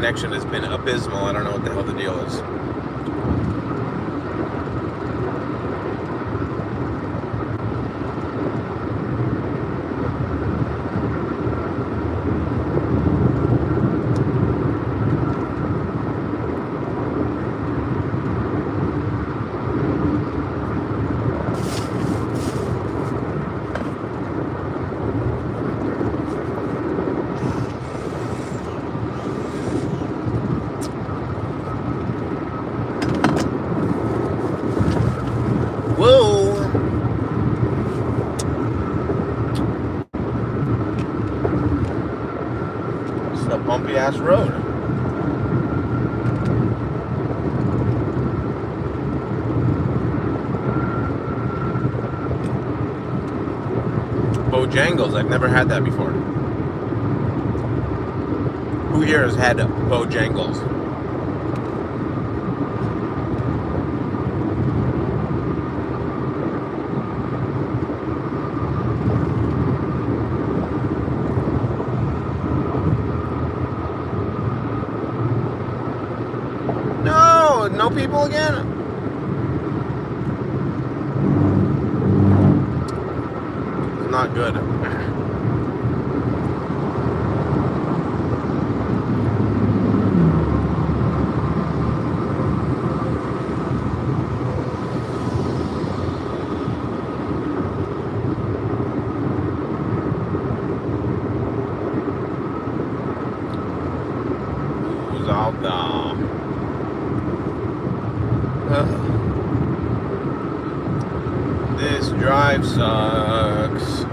connection has been abysmal. I don't know what the hell the deal is. Whoa! This is a bumpy ass road. Bojangles, I've never had that before. Who here has had Bojangles? No people again? It's not good. Who's out there? This drive sucks.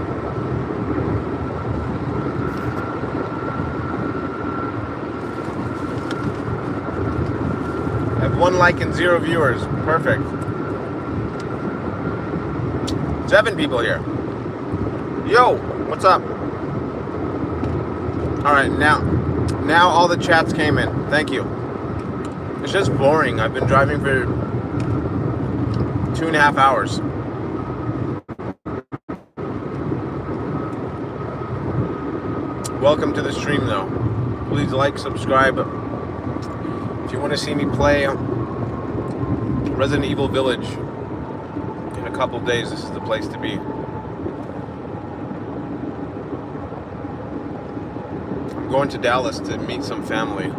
I have 1 like and 0 viewers. Perfect. 7 people here. Yo, what's up? Alright, now all the chats came in. Thank you. It's just boring. I've been driving for 2.5 hours. Welcome to the stream, though. Please like, subscribe. If you want to see me play Resident Evil Village in a couple days, this is the place to be. I'm going to Dallas to meet some family.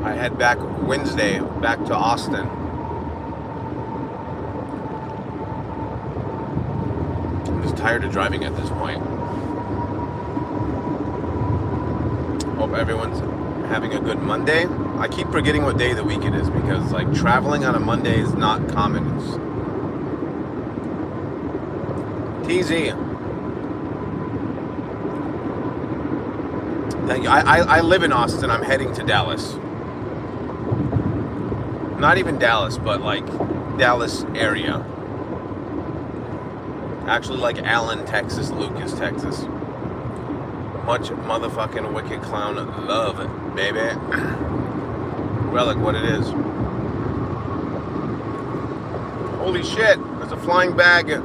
I head back Wednesday, back to Austin. I'm just tired of driving at this point. Hope everyone's having a good Monday. I keep forgetting what day of the week it is because, like, traveling on a Monday is not common. It's TZ. Thank you. I live in Austin. I'm heading to Dallas. Not even Dallas, but like Dallas area. Actually, like Allen, Texas, Lucas, Texas. Much motherfucking wicked clown love, baby. Relic, what it is. Holy shit, there's a flying bag.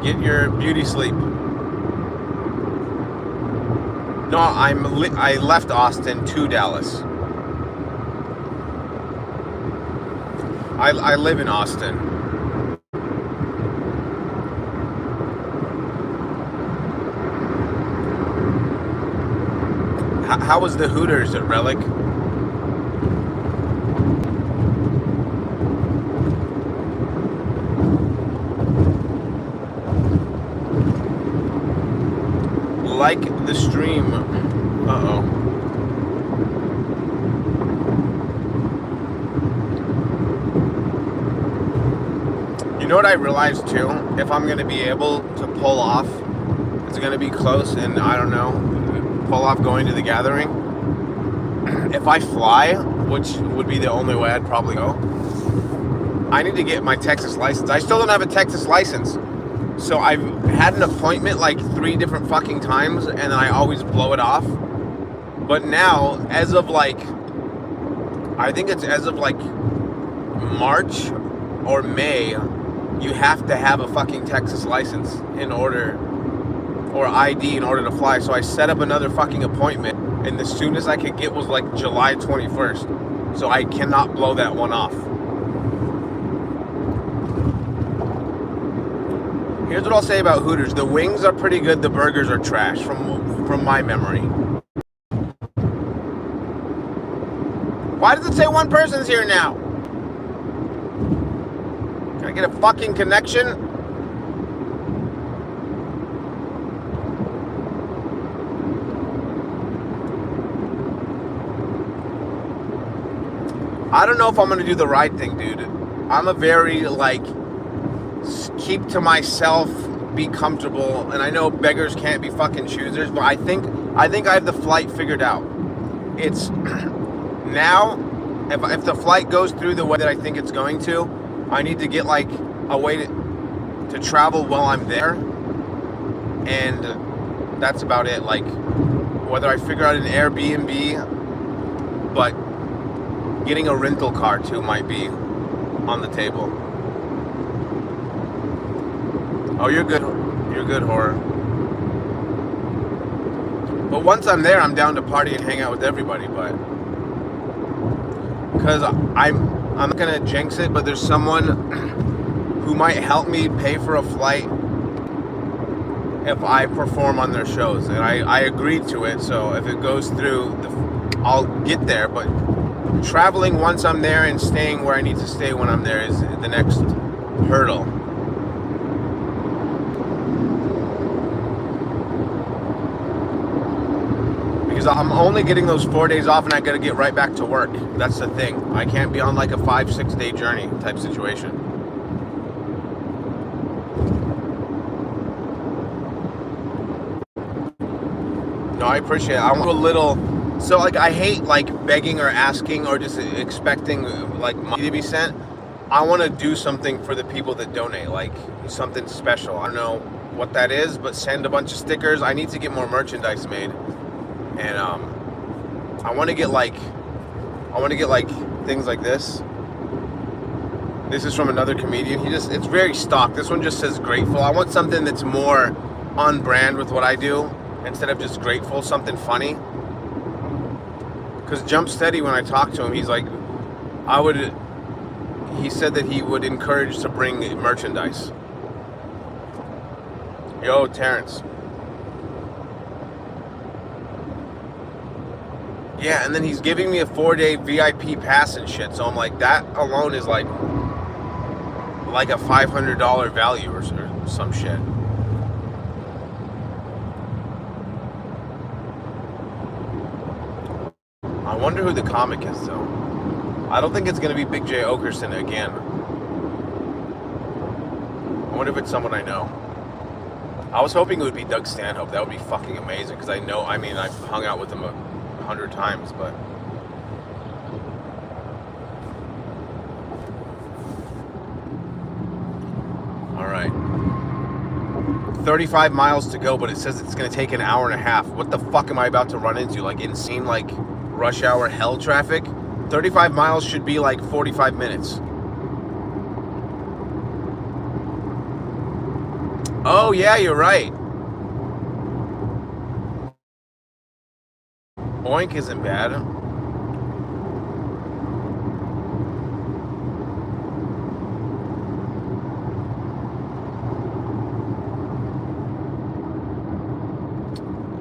Get your beauty sleep. No, I left Austin to Dallas. I live in Austin. How was the Hooters at Relic? Like the stream. Uh-oh. You know what I realized too? If I'm going to be able to pull off, it's going to be close and I don't know, pull off going to the gathering. If I fly, which would be the only way I'd probably go, I need to get my Texas license. I still don't have a Texas license. So I've had an appointment like 3 different fucking times and I always blow it off. But now, as of like, I think it's as of like March or May, you have to have a fucking Texas license in order or ID in order to fly. So I set up another fucking appointment, and the soonest I could get was like July 21st. So I cannot blow that one off. Here's what I'll say about Hooters. The wings are pretty good. The burgers are trash from my memory. Why does it say one person's here now? Can I get a fucking connection? I don't know if I'm going to do the right thing, dude. I'm a very, like, keep to myself, be comfortable, and I know beggars can't be fucking choosers, but I think I have the flight figured out. It's now, if the flight goes through the way that I think it's going to, I need to get like a way to travel while I'm there, and that's about it. Like, whether I figure out an Airbnb, but getting a rental car too might be on the table. Oh, you're good. You're good, horror. But once I'm there, I'm down to party and hang out with everybody. But because I'm not gonna jinx it, but there's someone who might help me pay for a flight if I perform on their shows, and I agreed to it. So if it goes through, I'll get there. But traveling once I'm there and staying where I need to stay when I'm there is the next hurdle. Because I'm only getting those 4 days off and I gotta get right back to work. That's the thing. I can't be on like a 5-6 day journey type situation. No, I appreciate it. I want a little. So like, I hate like begging or asking or just expecting like money to be sent. I want to do something for the people that donate, like something special. I don't know what that is, but send a bunch of stickers. I need to get more merchandise made, and I want to get like things like this. This is from another comedian. It's very stock. This one just says grateful. I want something that's more on brand with what I do instead of just grateful. Something funny. Because Jump Steady, when I talked to him, he's like, he said that he would encourage to bring merchandise. Yo, Terrence. Yeah, and then he's giving me a 4-day VIP pass and shit. So I'm like, that alone is like a $500 value or some shit. I wonder who the comic is, though. I don't think it's going to be Big J Okerson again. I wonder if it's someone I know. I was hoping it would be Doug Stanhope. That would be fucking amazing, because I've hung out with him 100 times, but... Alright. 35 miles to go, but it says it's going to take an hour and a half. What the fuck am I about to run into? Like, insane, like, rush hour hell traffic? 35 miles should be like 45 minutes. Oh, yeah, you're right. Oink isn't bad.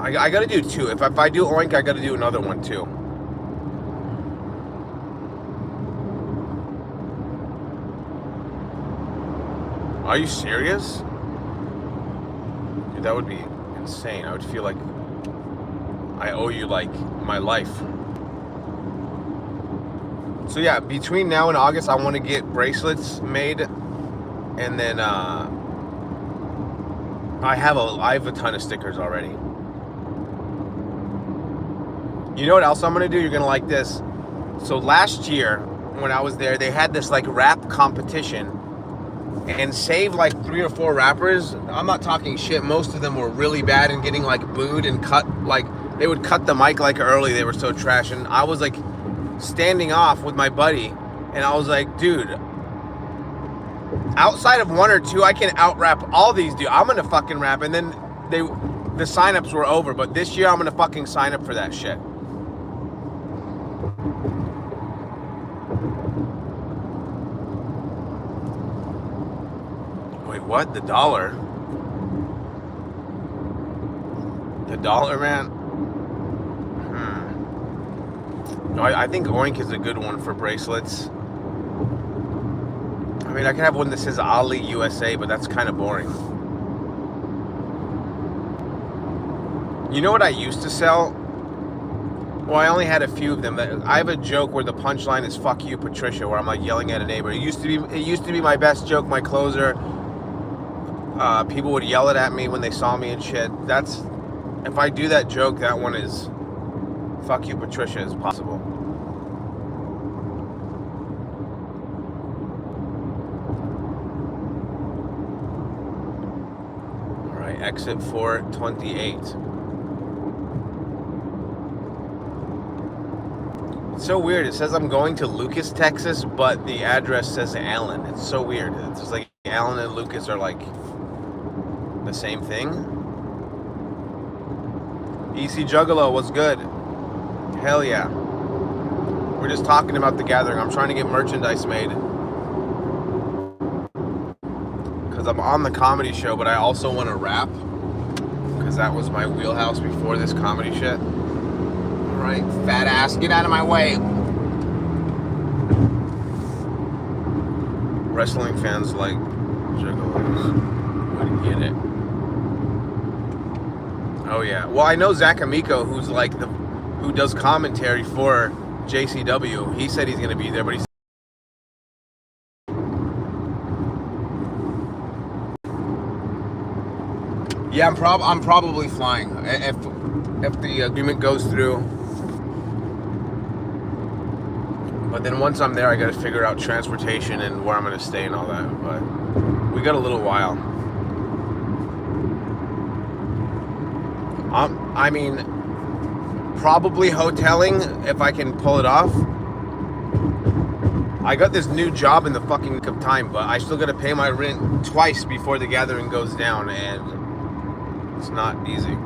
I gotta do two. If I do Oink, I gotta do another one too. Are you serious? Dude, that would be insane. I would feel like I owe you like my life. So yeah, between now and August, I want to get bracelets made, and then I have a ton of stickers already. You know what else I'm gonna do? You're gonna like this. So last year when I was there, they had this like rap competition, and saved like 3 or 4 rappers. I'm not talking shit. Most of them were really bad and getting like booed and cut. Like, they would cut the mic like early. They were so trash. And I was like standing off with my buddy, and I was like, dude, outside of 1 or 2, I can out rap all these dudes. I'm gonna fucking rap. And then the signups were over, but this year I'm gonna fucking sign up for that shit. Wait, what? The dollar? The dollar, man? No, I think Oink is a good one for bracelets. I mean, I can have one that says Ali USA, but that's kind of boring. You know what I used to sell? Well, I only had a few of them. I have a joke where the punchline is "fuck you, Patricia," where I'm like yelling at a neighbor. It used to be my best joke, my closer. People would yell it at me when they saw me and shit. If I do that joke, that one is "fuck you, Patricia" is possible. All right, exit 428. It's so weird. It says I'm going to Lucas, Texas, but the address says Allen. It's so weird. It's just like Allen and Lucas are like the same thing. EC Juggalo was good. Hell yeah. We're just talking about the gathering. I'm trying to get merchandise made. Because I'm on the comedy show, but I also want to rap. Because that was my wheelhouse before this comedy shit. Alright, fat ass, get out of my way. Wrestling fans like Juggalos. I get it. Oh yeah. Well, I know Zach Amico, who's like who does commentary for JCW. He said he's gonna be there, but he's yeah, I'm probably flying if the agreement goes through. But then once I'm there, I gotta figure out transportation and where I'm gonna stay and all that. But we got a little while. I mean, probably hoteling if I can pull it off. I got this new job in the fucking nick of time, but I still gotta pay my rent twice before the gathering goes down, and it's not easy.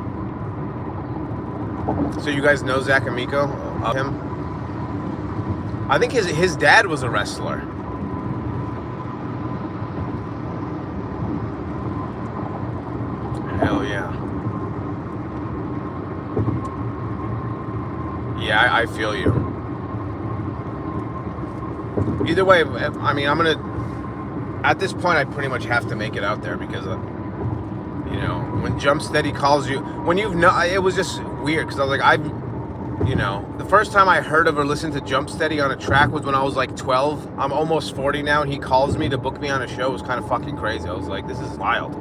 So you guys know Zach Amico of him? I think his dad was a wrestler. Hell yeah. Yeah, I feel you. Either way, I mean, I'm gonna. At this point, I pretty much have to make it out there because, you know, when Jump Steady calls you, when you've no, it was just weird because I was like, the first time I heard of or listened to Jump Steady on a track was when I was like 12. I'm almost 40 now, and he calls me to book me on a show. It was kind of fucking crazy. I was like, this is wild.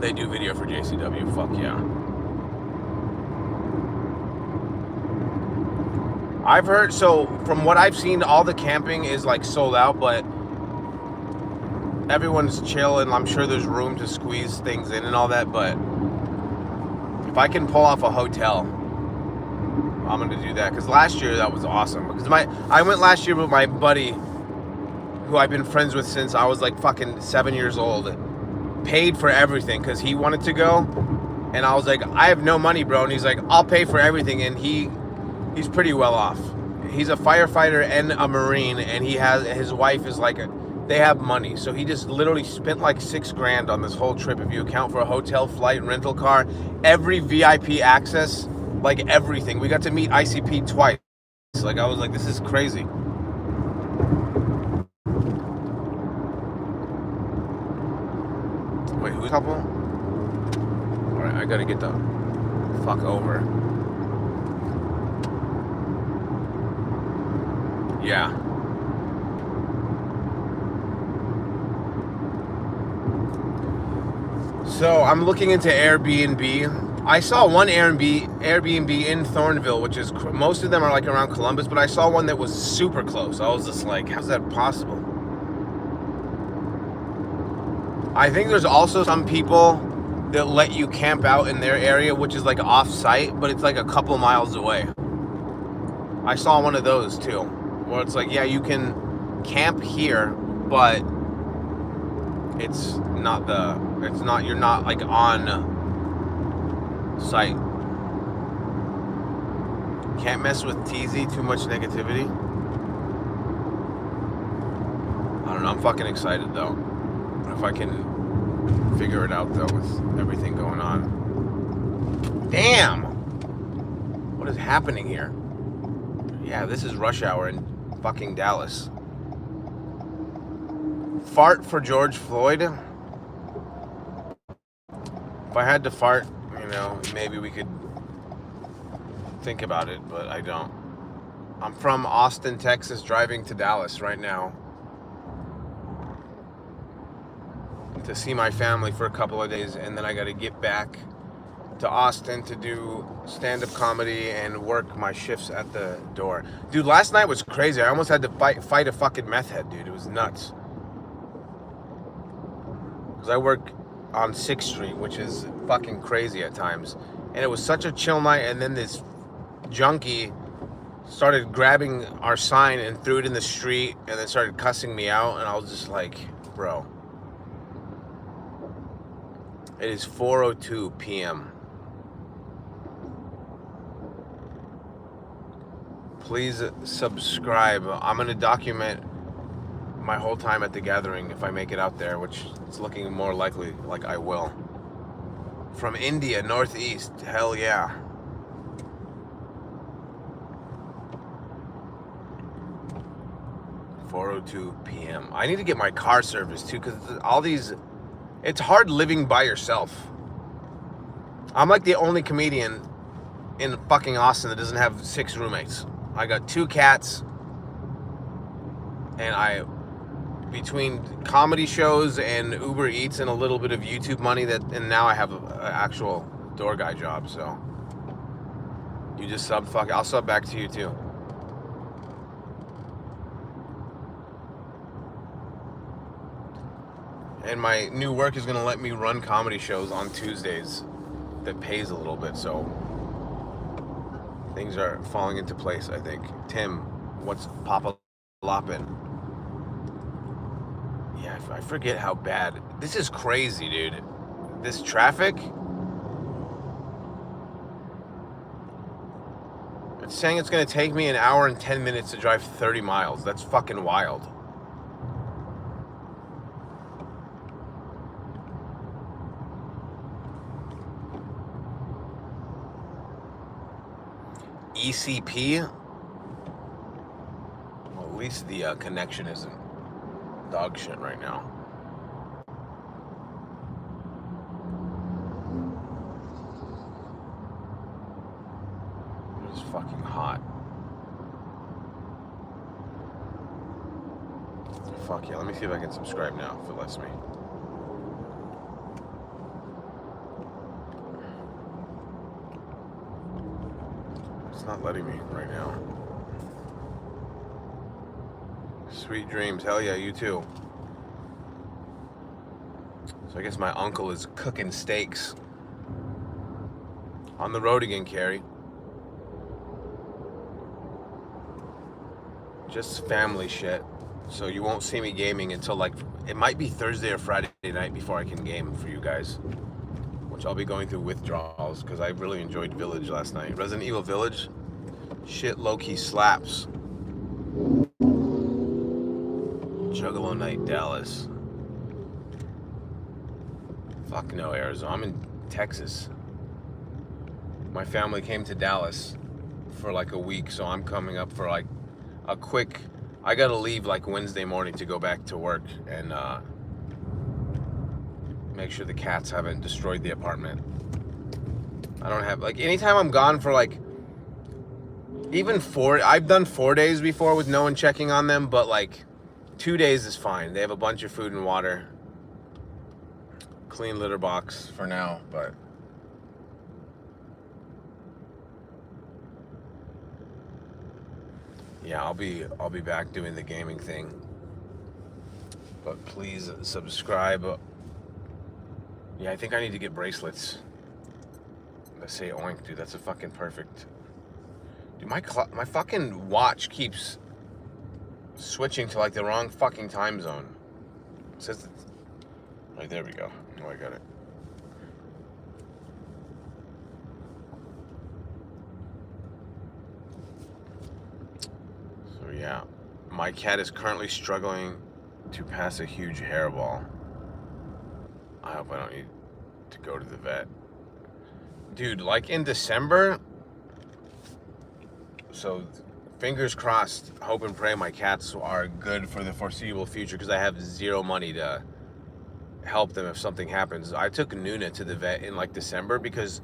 They do video for JCW. Fuck yeah. I've heard, so from what I've seen, all the camping is like sold out, but everyone's chill and I'm sure there's room to squeeze things in and all that. But if I can pull off a hotel, I'm going to do that. Because last year that was awesome. Because I went last year with my buddy who I've been friends with since I was like fucking 7 years old. Paid for everything because he wanted to go, and I was like, I have no money, bro. And he's like, I'll pay for everything. And he's pretty well off. He's a firefighter and a Marine, and his wife is like they have money. So he just literally spent like $6,000 on this whole trip. If you account for a hotel, flight, rental car, every VIP access, like everything. We got to meet ICP twice. Like I was like, this is crazy. Wait, who's couple? Alright, I gotta get the fuck over. Yeah. So I'm looking into Airbnb. I saw one Airbnb in Thornville, which is, most of them are like around Columbus, but I saw one that was super close. I was just like, how's that possible? I think there's also some people that let you camp out in their area, which is like off-site, but it's like a couple miles away. I saw one of those too, where it's like, yeah, you can camp here, but you're not like on site. Can't mess with TZ, too much negativity. I don't know, I'm fucking excited though. If I can figure it out though with everything going on. Damn! What is happening here? Yeah, this is rush hour in fucking Dallas. Fart for George Floyd? If I had to fart, maybe we could think about it, but I don't. I'm from Austin, Texas, driving to Dallas right now to see my family for a couple of days, and then I got to get back to Austin to do stand-up comedy and work my shifts at the door. Dude, last night was crazy. I almost had to fight a fucking meth head, dude. It was nuts. Because I work on 6th Street, which is fucking crazy at times. And it was such a chill night, and then this junkie started grabbing our sign and threw it in the street and then started cussing me out, and I was just like, bro. It is 4:02 p.m. Please subscribe. I'm going to document my whole time at the gathering if I make it out there, which is looking more likely like I will. From India, Northeast. Hell yeah. .02 p.m. I need to get my car serviced too, because all these... It's hard living by yourself. I'm like the only comedian in fucking Austin that doesn't have 6 roommates. I got 2 cats, and between comedy shows and Uber Eats and a little bit of YouTube money, and now I have an actual door guy job. So you just sub, fuck, I'll sub back to you too. And my new work is gonna let me run comedy shows on Tuesdays that pays a little bit, so things are falling into place, I think. Tim, what's Papa Loppin'? Yeah, I forget how bad. This is crazy, dude. This traffic. It's saying it's gonna take me an hour and 10 minutes to drive 30 miles. That's fucking wild. ECP? Well, at least the connection isn't dog shit right now. It's fucking hot. Fuck yeah, let me see if I can subscribe now, if it lets me. It's not letting me right now. Sweet dreams. Hell yeah, you too. So I guess my uncle is cooking steaks. On the road again, Carrie. Just family shit. So you won't see me gaming until it might be Thursday or Friday night before I can game for you guys. Which I'll be going through withdrawals because I really enjoyed Village last night. Resident Evil Village, shit low-key slaps. Juggalo Night, Dallas. Fuck no, Arizona. I'm in Texas. My family came to Dallas for a week, so I'm coming up for a quick... I gotta leave Wednesday morning to go back to work and make sure the cats haven't destroyed the apartment. I don't have, anytime I'm gone for even 4, I've done 4 days before with no one checking on them, but 2 days is fine. They have a bunch of food and water. Clean litter box for now, but yeah, I'll be back doing the gaming thing. But please subscribe. Yeah, I think I need to get bracelets that say oink, dude. That's a fucking perfect. Dude, my fucking watch keeps switching to the wrong fucking time zone. It says it's... Right, there we go. Oh, I got it. So yeah, my cat is currently struggling to pass a huge hairball. I hope I don't need to go to the vet. Dude, like in December, so fingers crossed, hope and pray my cats are good for the foreseeable future, because I have zero money to help them if something happens. I took Nuna to the vet in like December because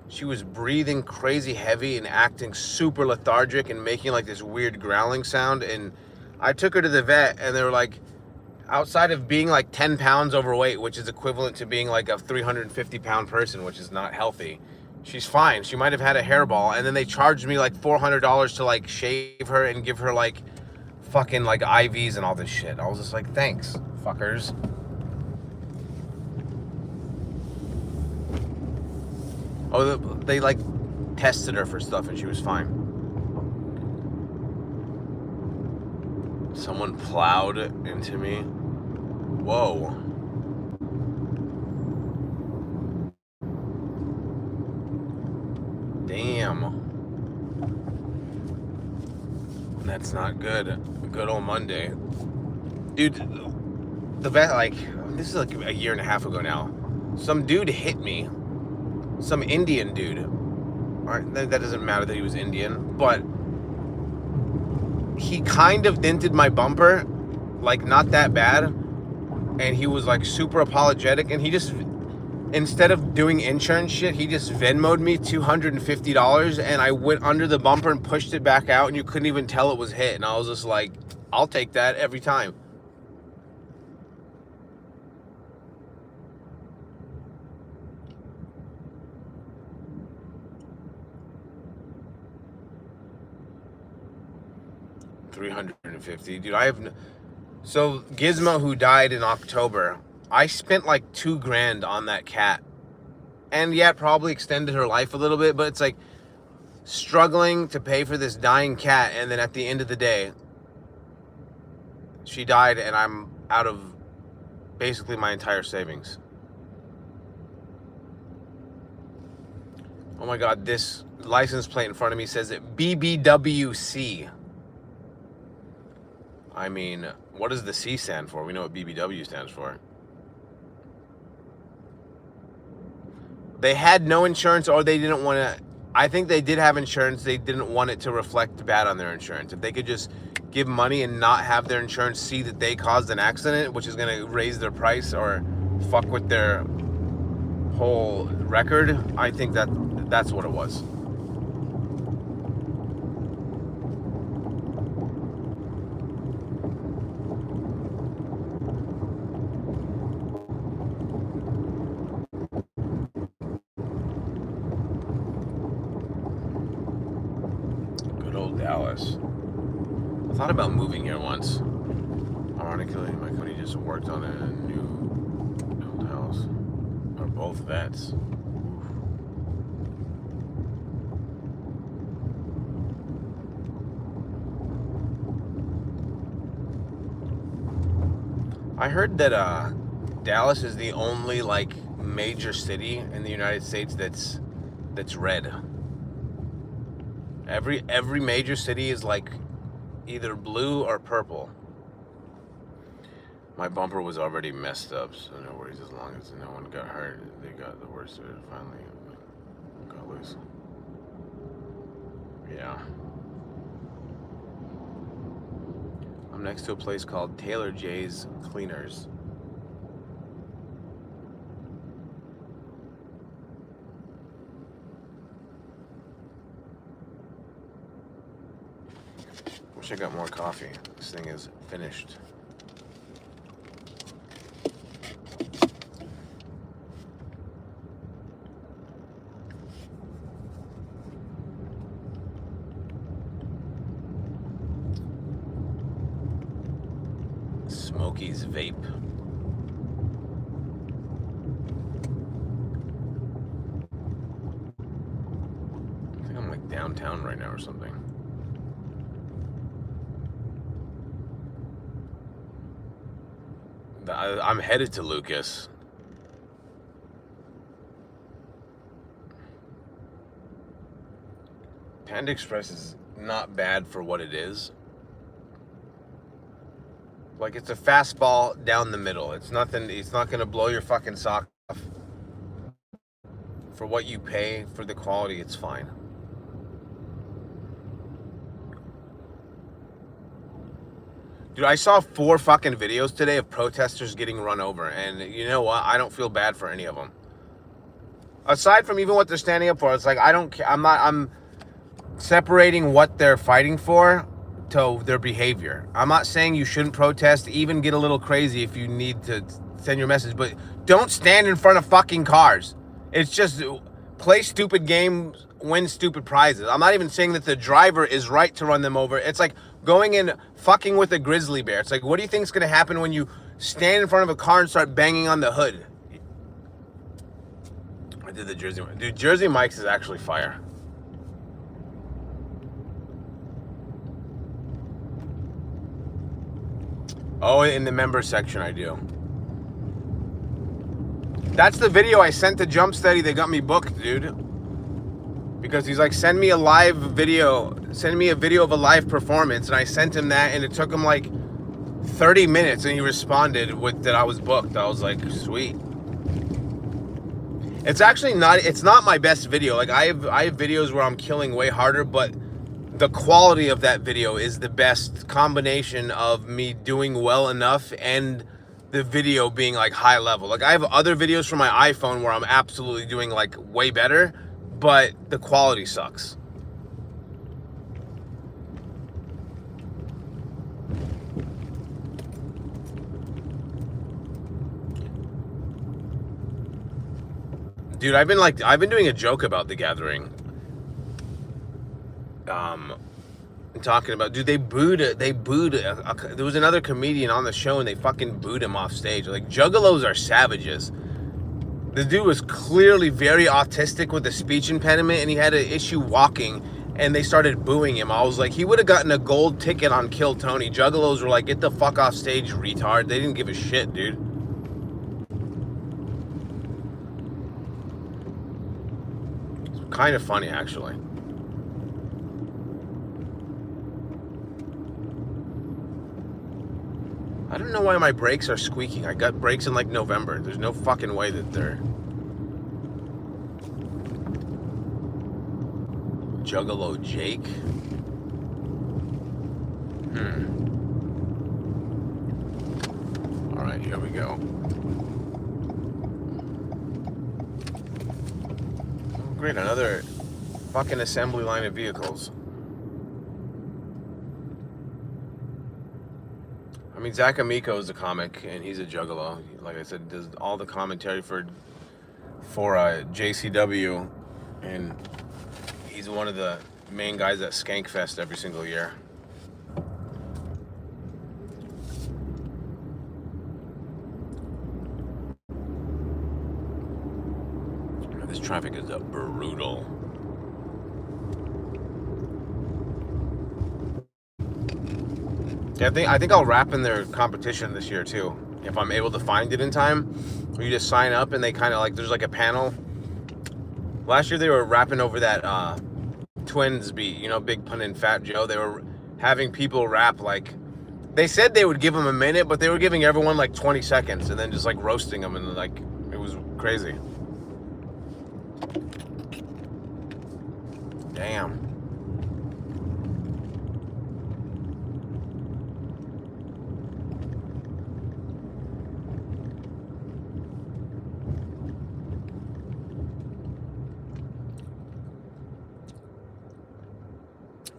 she was breathing crazy heavy and acting super lethargic and making like this weird growling sound. And I took her to the vet, and they were like, outside of being like 10 pounds overweight, which is equivalent to being like a 350-pound person, which is not healthy, she's fine. She might have had a hairball. And then they charged me like $400 to like shave her and give her like fucking like IVs and all this shit. I was just like, thanks, fuckers. Oh, they like tested her for stuff and she was fine. Someone plowed into me. Whoa. Damn. That's not good. Good old Monday. Dude, the vet, like, this is like a year and a half ago now. Some dude hit me. Some Indian dude. Alright, that doesn't matter that he was Indian, but he kind of dented my bumper, like not that bad, and he was like super apologetic, and he just, instead of doing insurance shit, he just Venmo'd me $250, and I went under the bumper and pushed it back out, and you couldn't even tell it was hit, and I was just like, I'll take that every time. $350, dude. I have so Gizmo, who died in October, I spent like $2,000 on that cat, and yeah, it probably extended her life a little bit, but it's like struggling to pay for this dying cat, and then at the end of the day, she died, and I'm out of basically my entire savings. Oh my god, this license plate in front of me says it BBWC. I mean, what does the C stand for? We know what BBW stands for. They had no insurance, or they didn't want to. I think they did have insurance. They didn't want it to reflect bad on their insurance. If they could just give money and not have their insurance see that they caused an accident, which is going to raise their price or fuck with their whole record, I think that's what it was. Dallas. I thought about moving here once. Ironically, my company just worked on a new build house. We're both vets. I heard that Dallas is the only like major city in the United States that's red. Every major city is like either blue or purple. My bumper was already messed up, so no worries, as long as no one got hurt. They got the worst of it finally. Got loose. Yeah. I'm next to a place called Taylor J's Cleaners. Wish I got more coffee. This thing is finished. Smokey's Vape. I think I'm like downtown right now or something. I'm headed to Lucas. Panda Express is not bad for what it is. Like, it's a fastball down the middle. It's nothing. It's not gonna blow your fucking sock off. For what you pay for the quality, it's fine. Dude, I saw 4 fucking videos today of protesters getting run over, and you know what? I don't feel bad for any of them. Aside from even what they're standing up for, it's like I don't care. I'm separating what they're fighting for to their behavior. I'm not saying you shouldn't protest, even get a little crazy if you need to send your message, but don't stand in front of fucking cars. It's just play stupid games, win stupid prizes. I'm not even saying that the driver is right to run them over. It's like going and fucking with a grizzly bear. It's like, what do you think is going to happen when you stand in front of a car and start banging on the hood? I did the Jersey Mike's. Dude, Jersey Mike's is actually fire. Oh, in the member section I do. That's the video I sent to Jump Steady that got me booked, dude. Because he's like, send me a live video. Send me a video of a live performance. And I sent him that, and it took him like 30 minutes, and he responded with that I was booked. I was like, sweet. It's actually not, it's not my best video. Like, I have videos where I'm killing way harder, but the quality of that video is the best combination of me doing well enough and the video being like high level. Like, I have other videos from my iPhone where I'm absolutely doing like way better, but the quality sucks. Dude, I've been doing a joke about The Gathering. Talking about, dude, they booed, there was another comedian on the show and they fucking booed him off stage. Like, juggalos are savages. The dude was clearly very autistic with a speech impediment, and he had an issue walking, and they started booing him. I was like, he would have gotten a gold ticket on Kill Tony. Juggalos were like, get the fuck off stage, retard. They didn't give a shit, dude. It's kind of funny, actually. I don't know why my brakes are squeaking. I got brakes in like November. There's no fucking way that they're... Juggalo Jake? Alright, here we go. Oh, great, another fucking assembly line of vehicles. I mean, Zach Amico is a comic, and he's a juggalo. Like I said, does all the commentary for JCW, and he's one of the main guys at Skankfest every single year. This traffic is brutal. Yeah, I think I'll rap in their competition this year too, if I'm able to find it in time. You just sign up and they kind of like, there's like a panel. Last year they were rapping over that Twins beat, you know, Big Pun and Fat Joe. They were having people rap like, they said they would give them a minute, but they were giving everyone like 20 seconds and then just like roasting them, and like, it was crazy. Damn.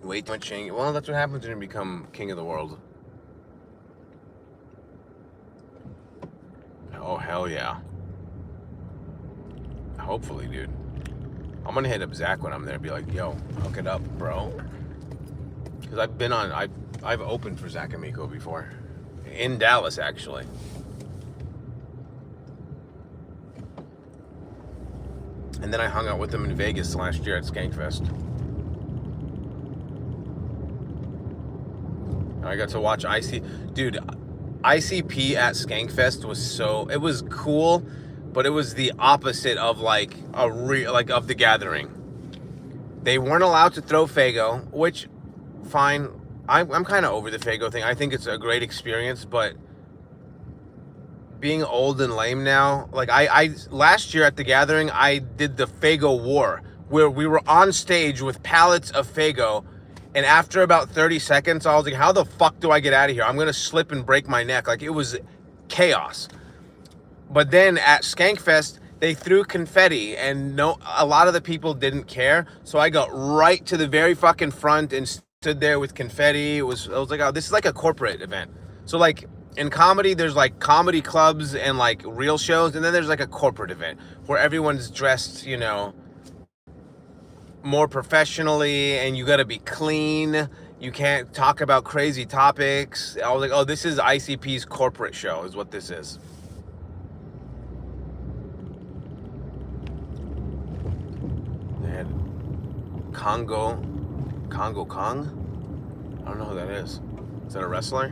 Wait too much change. Well, that's what happens when you become king of the world. Oh, hell yeah. Hopefully, dude. I'm gonna hit up Zach when I'm there and be like, yo, hook it up, bro. Because I've opened for Zach Amico before. In Dallas, actually. And then I hung out with him in Vegas last year at Skankfest. I got to watch Icy. Dude, ICP at Skankfest it was cool, but it was the opposite of like of the gathering. They weren't allowed to throw Faygo, which, fine. I'm kind of over the Faygo thing. I think it's a great experience, but being old and lame now, like I last year at the gathering, I did the Faygo War, where we were on stage with pallets of Faygo, and after about 30 seconds, I was like, how the fuck do I get out of here? I'm gonna slip and break my neck. Like, it was chaos. But then at Skankfest, they threw confetti, and a lot of the people didn't care. So I got right to the very fucking front and stood there with confetti. I was like, oh, this is like a corporate event. So like in comedy, there's like comedy clubs and like real shows, and then there's like a corporate event where everyone's dressed, you know, more professionally, and you gotta be clean. You can't talk about crazy topics. I was like, oh, this is ICP's corporate show, is what this is. They had Congo Kong? I don't know who that is. Is that a wrestler?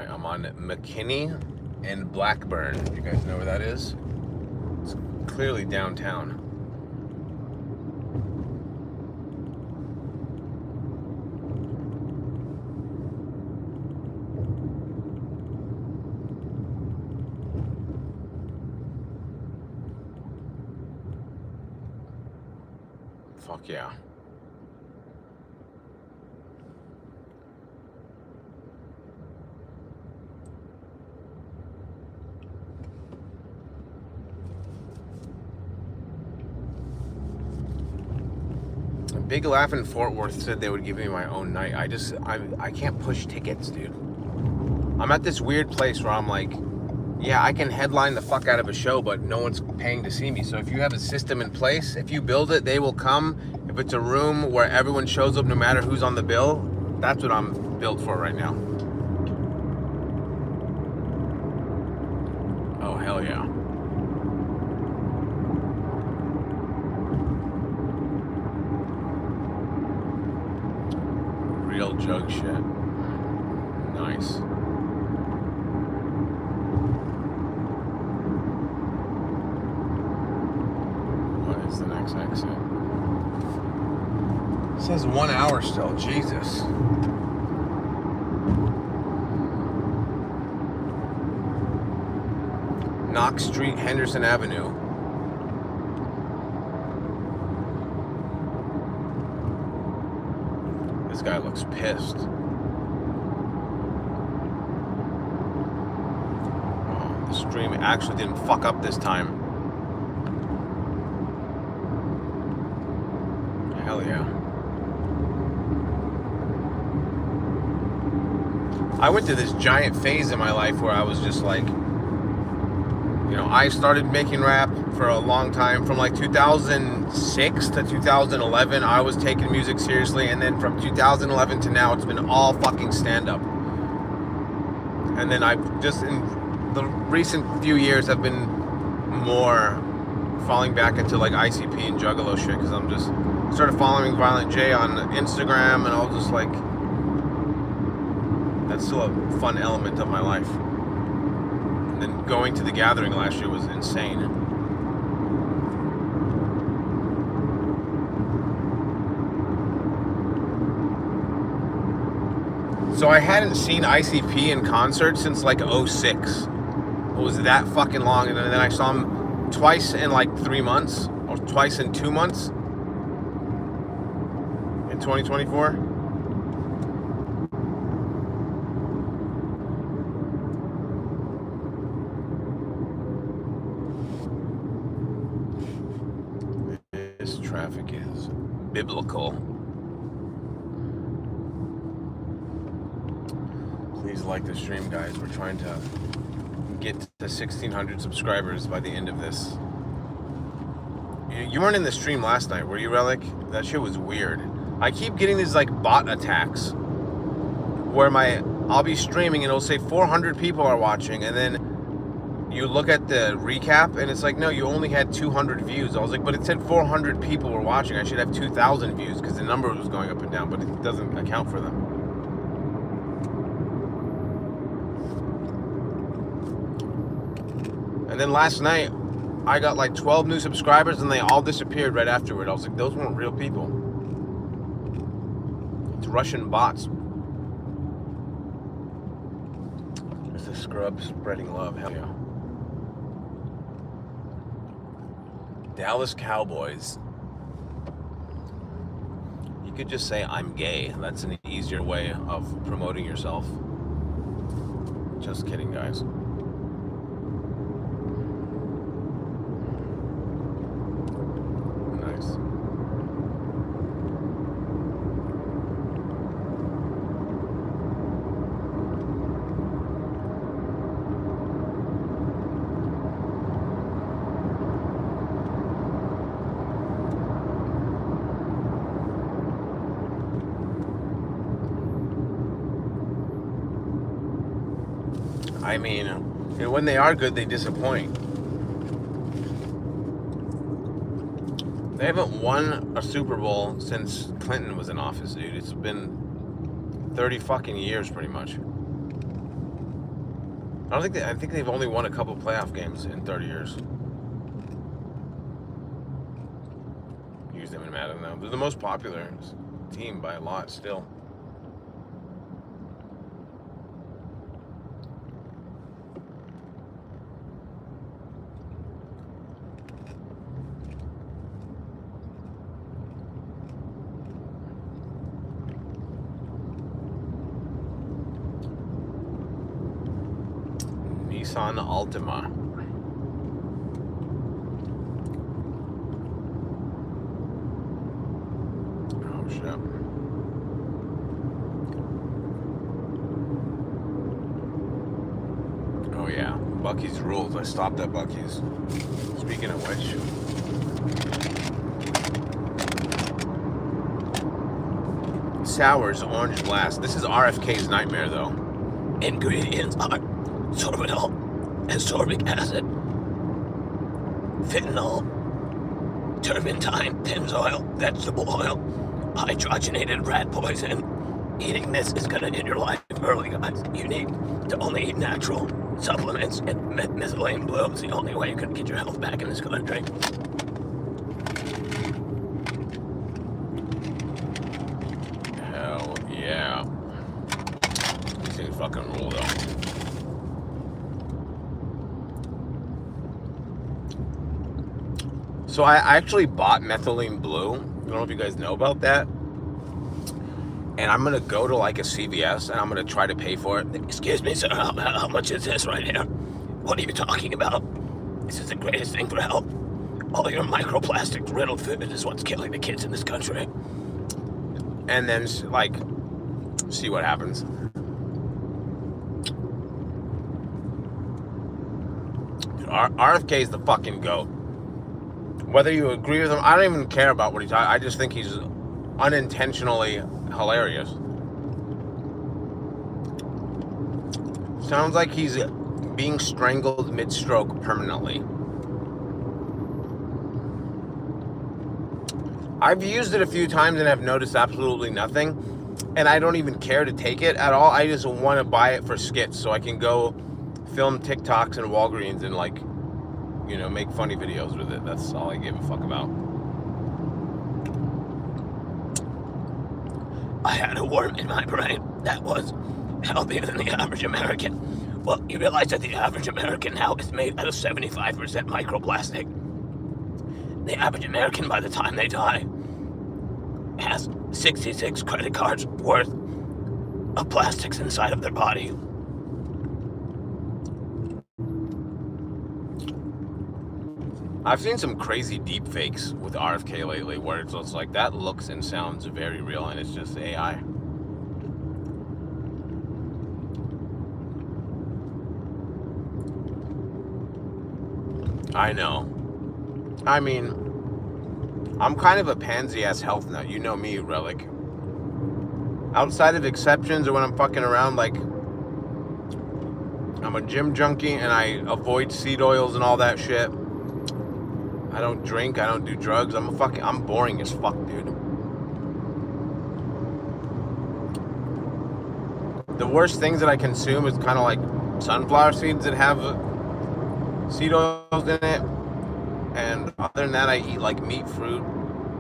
I'm on McKinney and Blackburn. You guys know where that is? It's clearly downtown. Fuck yeah. Big Laugh in Fort Worth said they would give me my own night. I can't push tickets, dude. I'm at this weird place where I'm like, yeah, I can headline the fuck out of a show, but no one's paying to see me. So if you have a system in place, if you build it, they will come. If it's a room where everyone shows up no matter who's on the bill, that's what I'm built for right now. Oh, hell yeah. Real jug shit. Nice. What is the next exit? It says 1 hour still. Jesus. Knox Street, Henderson Avenue. This guy looks pissed. Oh, the stream actually didn't fuck up this time. Hell yeah. I went to this giant phase in my life where I was just like, you know, I started making rap for a long time. From like 2006 to 2011, I was taking music seriously. And then from 2011 to now, it's been all fucking stand-up. And then I've just, in the recent few years, have been more falling back into like ICP and Juggalo shit. Because I'm just started following Violent J on Instagram. And I was just like, that's still a fun element of my life. And going to the gathering last year was insane. So I hadn't seen ICP in concert since like 06. It was that fucking long. And then I saw him twice in like 3 months, or twice in 2 months in 2024. Traffic is biblical. Please like the stream, guys. We're trying to get to 1,600 subscribers by the end of this. You weren't in the stream last night, were you, Relic? That shit was weird. I keep getting these like bot attacks where my I'll be streaming and it'll say 400 people are watching, and then you look at the recap and it's like, no, you only had 200 views. I was like, but it said 400 people were watching. I should have 2,000 views because the number was going up and down, but it doesn't account for them. And then last night, I got like 12 new subscribers and they all disappeared right afterward. I was like, those weren't real people. It's Russian bots. There's the scrub spreading love. Hell yeah. Dallas Cowboys. You could just say, I'm gay. That's an easier way of promoting yourself. Just kidding, guys. Nice. I mean, when they are good, they disappoint. They haven't won a Super Bowl since Clinton was in office, dude. It's been 30 fucking years, pretty much. I think they've only won a couple playoff games in 30 years. Use them in Madden now. They're the most popular team by a lot still. Nissan Altima. Oh shit. Oh yeah, Buc-ee's rules. I stopped at Buc-ee's. Speaking of which, Sours Orange Blast. This is RFK's nightmare though. Ingredients are sorbitol, ascorbic acid, fentanyl, turpentine, pennzoil, vegetable oil, hydrogenated rat poison. Eating this is gonna end your life early, guys. You need to only eat natural supplements, and methylene blue is the only way you can get your health back in this country. Hell yeah. These things fucking rule though. So I actually bought methylene blue. I don't know if you guys know about that. And I'm going to go to like a CVS and I'm going to try to pay for it. Excuse me, sir, how much is this right here? What are you talking about? This is the greatest thing for health. All your microplastic riddled food is what's killing the kids in this country. And then, like, see what happens. RFK is the fucking GOAT. Whether you agree with him, I don't even care about what he's talking. I just think he's unintentionally hilarious. Sounds like he's being strangled mid-stroke permanently. I've used it a few times and have noticed absolutely nothing. And I don't even care to take it at all. I just want to buy it for skits so I can go film TikToks in Walgreens and, like, you know, make funny videos with it. That's all I give a fuck about. I had a worm in my brain that was healthier than the average American. Well, you realize that the average American now is made out of 75% microplastic. The average American, by the time they die, has 66 credit cards worth of plastics inside of their body. I've seen some crazy deep fakes with RFK lately where it's like that looks and sounds very real and it's just AI. I know. I mean, I'm kind of a pansy-ass health nut. You know me, Relic. Outside of exceptions or when I'm fucking around, like, I'm a gym junkie and I avoid seed oils and all that shit. I don't drink, I don't do drugs. I'm boring as fuck, dude. The worst things that I consume is kind of like sunflower seeds that have seed oils in it. And other than that, I eat like meat, fruit,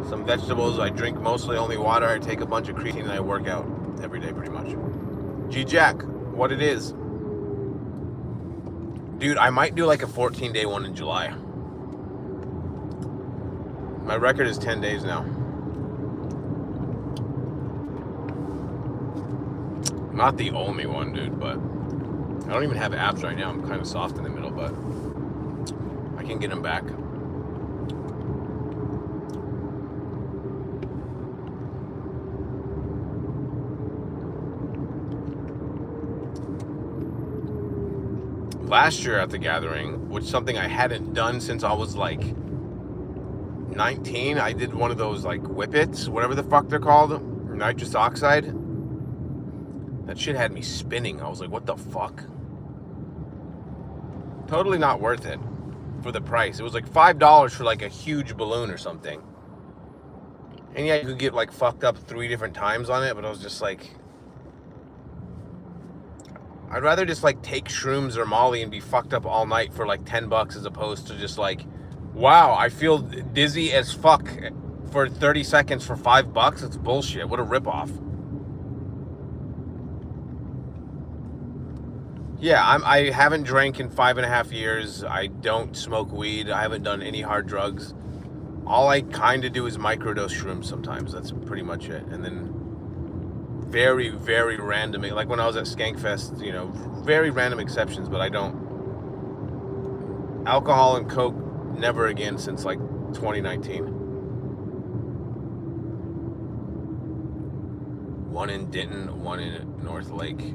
some vegetables. I drink mostly only water. I take a bunch of creatine and I work out every day pretty much. G-Jack, what it is. Dude, I might do like a 14-day one in July. My record is 10 days now. Not the only one, dude, but I don't even have abs right now. I'm kind of soft in the middle, but I can get them back. Last year at the gathering, which is something I hadn't done since I was like 19, I did one of those like whippets, whatever the fuck they're called, nitrous oxide. That shit had me spinning. I was like, what the fuck? Totally not worth it for the price. It was like $5 for like a huge balloon or something. And yeah, you could get like fucked up 3 different times on it, but I was just like, I'd rather just like take shrooms or Molly and be fucked up all night for like $10 as opposed to just like, wow, I feel dizzy as fuck for 30 seconds for $5. It's bullshit. What a ripoff. Yeah, I haven't drank in 5.5 years. I don't smoke weed. I haven't done any hard drugs. All I kind of do is microdose shrooms sometimes. That's pretty much it. And then very, very random, like when I was at Skankfest, you know, very random exceptions, but I don't. Alcohol and Coke, never again since like 2019. One in Denton, one in North Lake.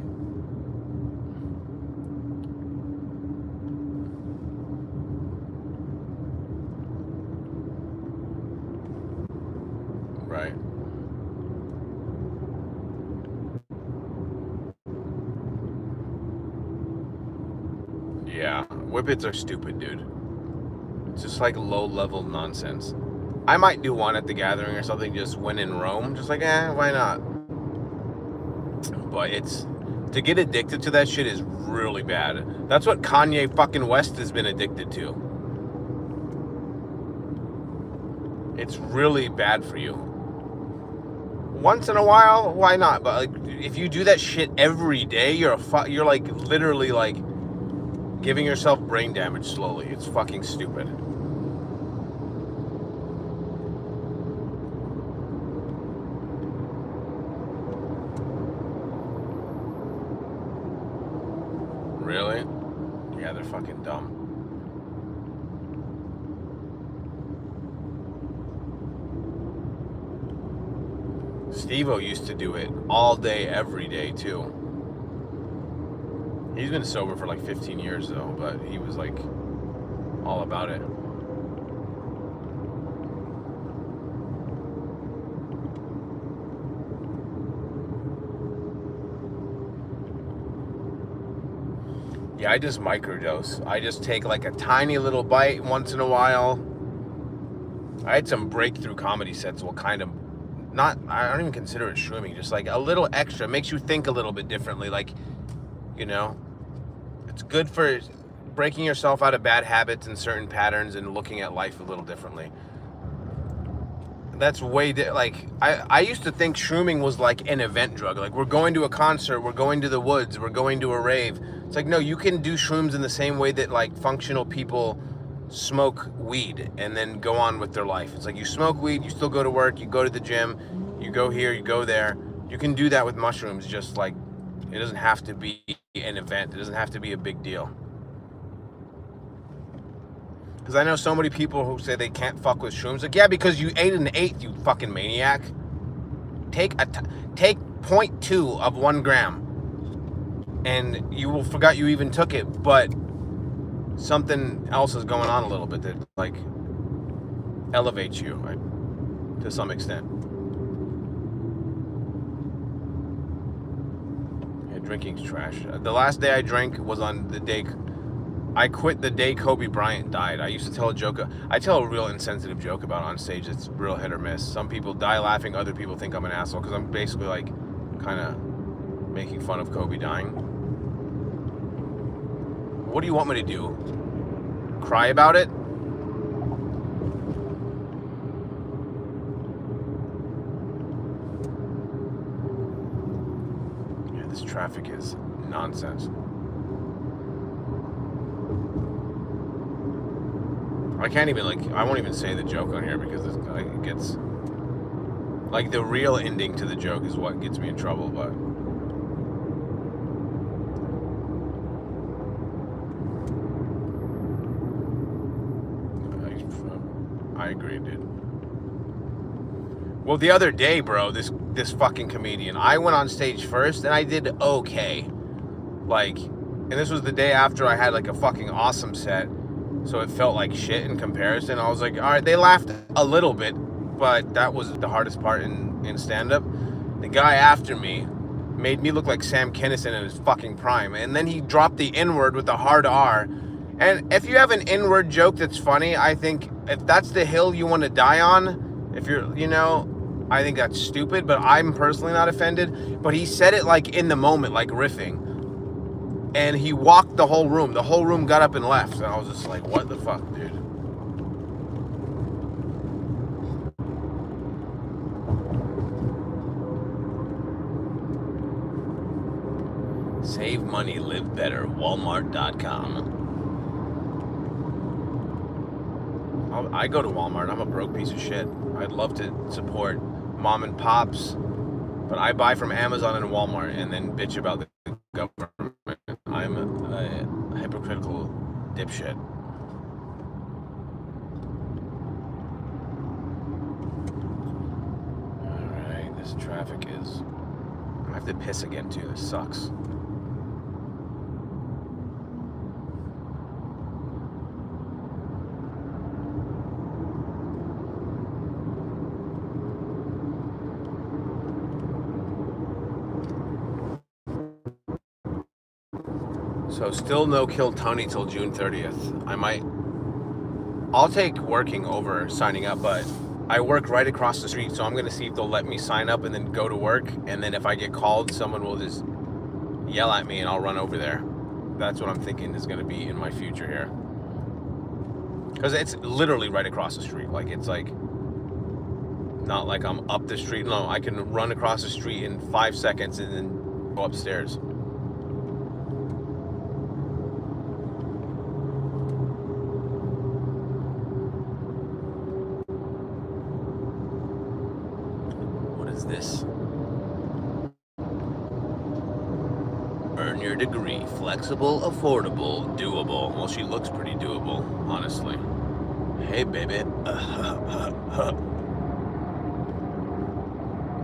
Right. Yeah, whippets are stupid, dude. It's just like low-level nonsense. I might do one at the gathering or something, just when in Rome. Just like, why not? But to get addicted to that shit is really bad. That's what Kanye fucking West has been addicted to. It's really bad for you. Once in a while, why not? But like, if you do that shit every day, you're like literally like giving yourself brain damage slowly. It's fucking stupid. Really? Yeah, they're fucking dumb. Steve-O used to do it all day, every day, too. He's been sober for like 15 years, though, but he was like all about it. Yeah, I just microdose. I just take like a tiny little bite once in a while. I had some breakthrough comedy sets, well, kind of, I don't even consider it shrooming, just like a little extra. Makes you think a little bit differently, like, you know, it's good for breaking yourself out of bad habits and certain patterns and looking at life a little differently. That's like, I used to think shrooming was like an event drug. Like, we're going to a concert, we're going to the woods, we're going to a rave. It's like, no, you can do shrooms in the same way that like functional people smoke weed and then go on with their life. It's like, you smoke weed, you still go to work, you go to the gym, you go here, you go there. You can do that with mushrooms, just like, it doesn't have to be an event. It doesn't have to be a big deal. Because I know so many people who say they can't fuck with shrooms. Like, yeah, because you ate an eighth, you fucking maniac. Take 0.2 of 1 gram. And you will forget you even took it. But something else is going on a little bit that, like, elevates you, right? To some extent. Yeah, Drinking's trash. The last day I drank was on the day I quit the day Kobe Bryant died. I used to tell a joke. I tell a real insensitive joke about on stage. It's real hit or miss. Some people die laughing. Other people think I'm an asshole because I'm basically like kind of making fun of Kobe dying. What do you want me to do? Cry about it? Yeah, this traffic is nonsense. I can't even, I won't even say the joke on here because it gets, the real ending to the joke is what gets me in trouble, but. I agree, dude. Well, the other day, bro, this fucking comedian, I went on stage first and I did okay. And this was the day after I had, a fucking awesome set. So it felt like shit in comparison. I was like, all right, they laughed a little bit, but that was the hardest part in stand-up. The guy after me made me look like Sam Kinison in his fucking prime. And then he dropped the N-word with the hard R. And if you have an N-word joke that's funny, I think if that's the hill you want to die on, if you're, I think that's stupid, but I'm personally not offended. But he said it in the moment, riffing. And he walked the whole room. The whole room got up and left. And I was just like, what the fuck, dude? Save money, live better. Walmart.com. I go to Walmart. I'm a broke piece of shit. I'd love to support mom and pops, but I buy from Amazon and Walmart and then bitch about the government. I'm a hypocritical dipshit. Alright, this traffic is... I have to piss again too, this sucks. So still no Kill Tony till June 30th. I'll take working over signing up, but I work right across the street, so I'm going to see if they'll let me sign up and then go to work. And then if I get called, someone will just yell at me and I'll run over there. That's what I'm thinking is going to be in my future here. Because it's literally right across the street. It's not like I'm up the street. No, I can run across the street in 5 seconds and then go upstairs. This earn your degree, flexible, affordable, doable. Well, she looks pretty doable, honestly. Hey, baby.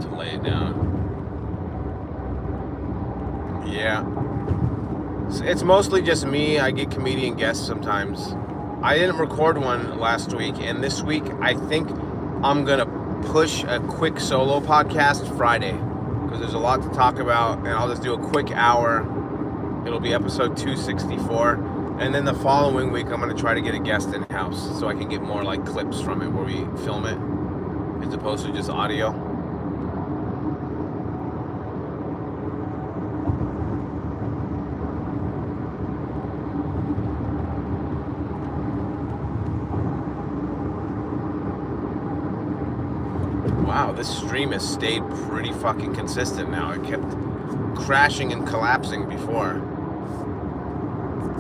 To lay it down. Yeah. It's mostly just me. I get comedian guests sometimes. I didn't record one last week, and this week I think I'm gonna push a quick solo podcast Friday because there's a lot to talk about, and I'll just do a quick hour. It'll be episode 264, and then the following week I'm going to try to get a guest in-house so I can get more clips from it where we film it as opposed to just audio. Wow, this stream has stayed pretty fucking consistent now. It kept crashing and collapsing before.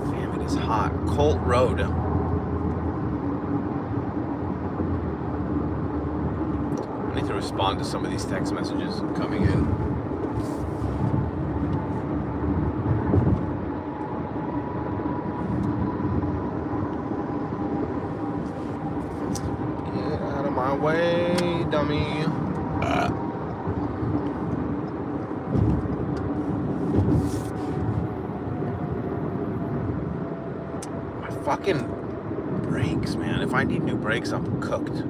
Damn, it is hot. Colt Road. I need to respond to some of these text messages coming in. Get out of my way, dummy. My fucking brakes, man. If I need new brakes, I'm cooked.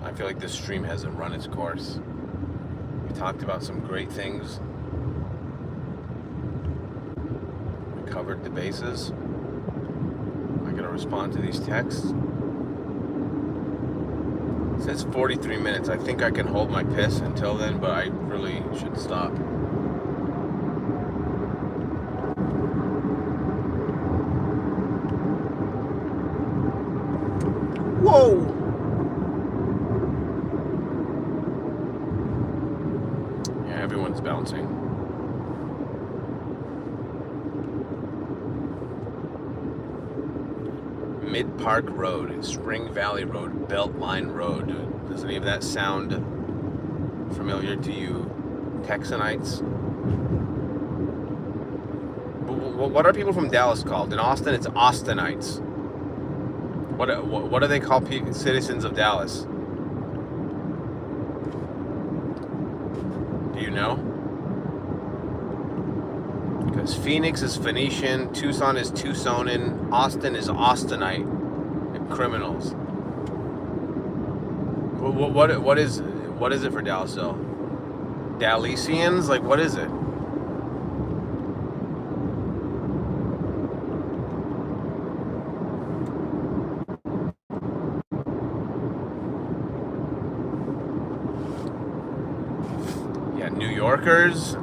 I feel like this stream hasn't run its course. We talked about some great things. We covered the bases. I gotta respond to these texts. It says 43 minutes. I think I can hold my piss until then, but I really should stop. Whoa! Yeah, everyone's bouncing. Mid Park Road, Spring Valley Road, Beltline Road. Does any of that sound familiar to you, Texanites? What are people from Dallas called? In Austin, it's Austinites. What do they call citizens of Dallas? Do you know? Because Phoenix is Phoenician, Tucson is Tucsonan, Austin is Austinite, and criminals. What is it for Dallas though? Dallasians? Like, what is it? Yeah, New Yorkers,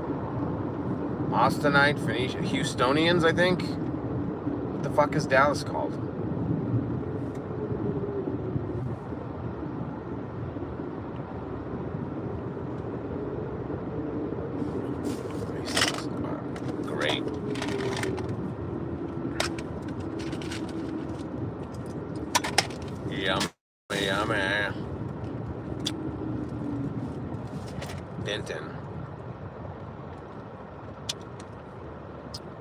Austinite, Phoenician, Houstonians, I think. What the fuck is Dallas called? Great. Yummy. Denton.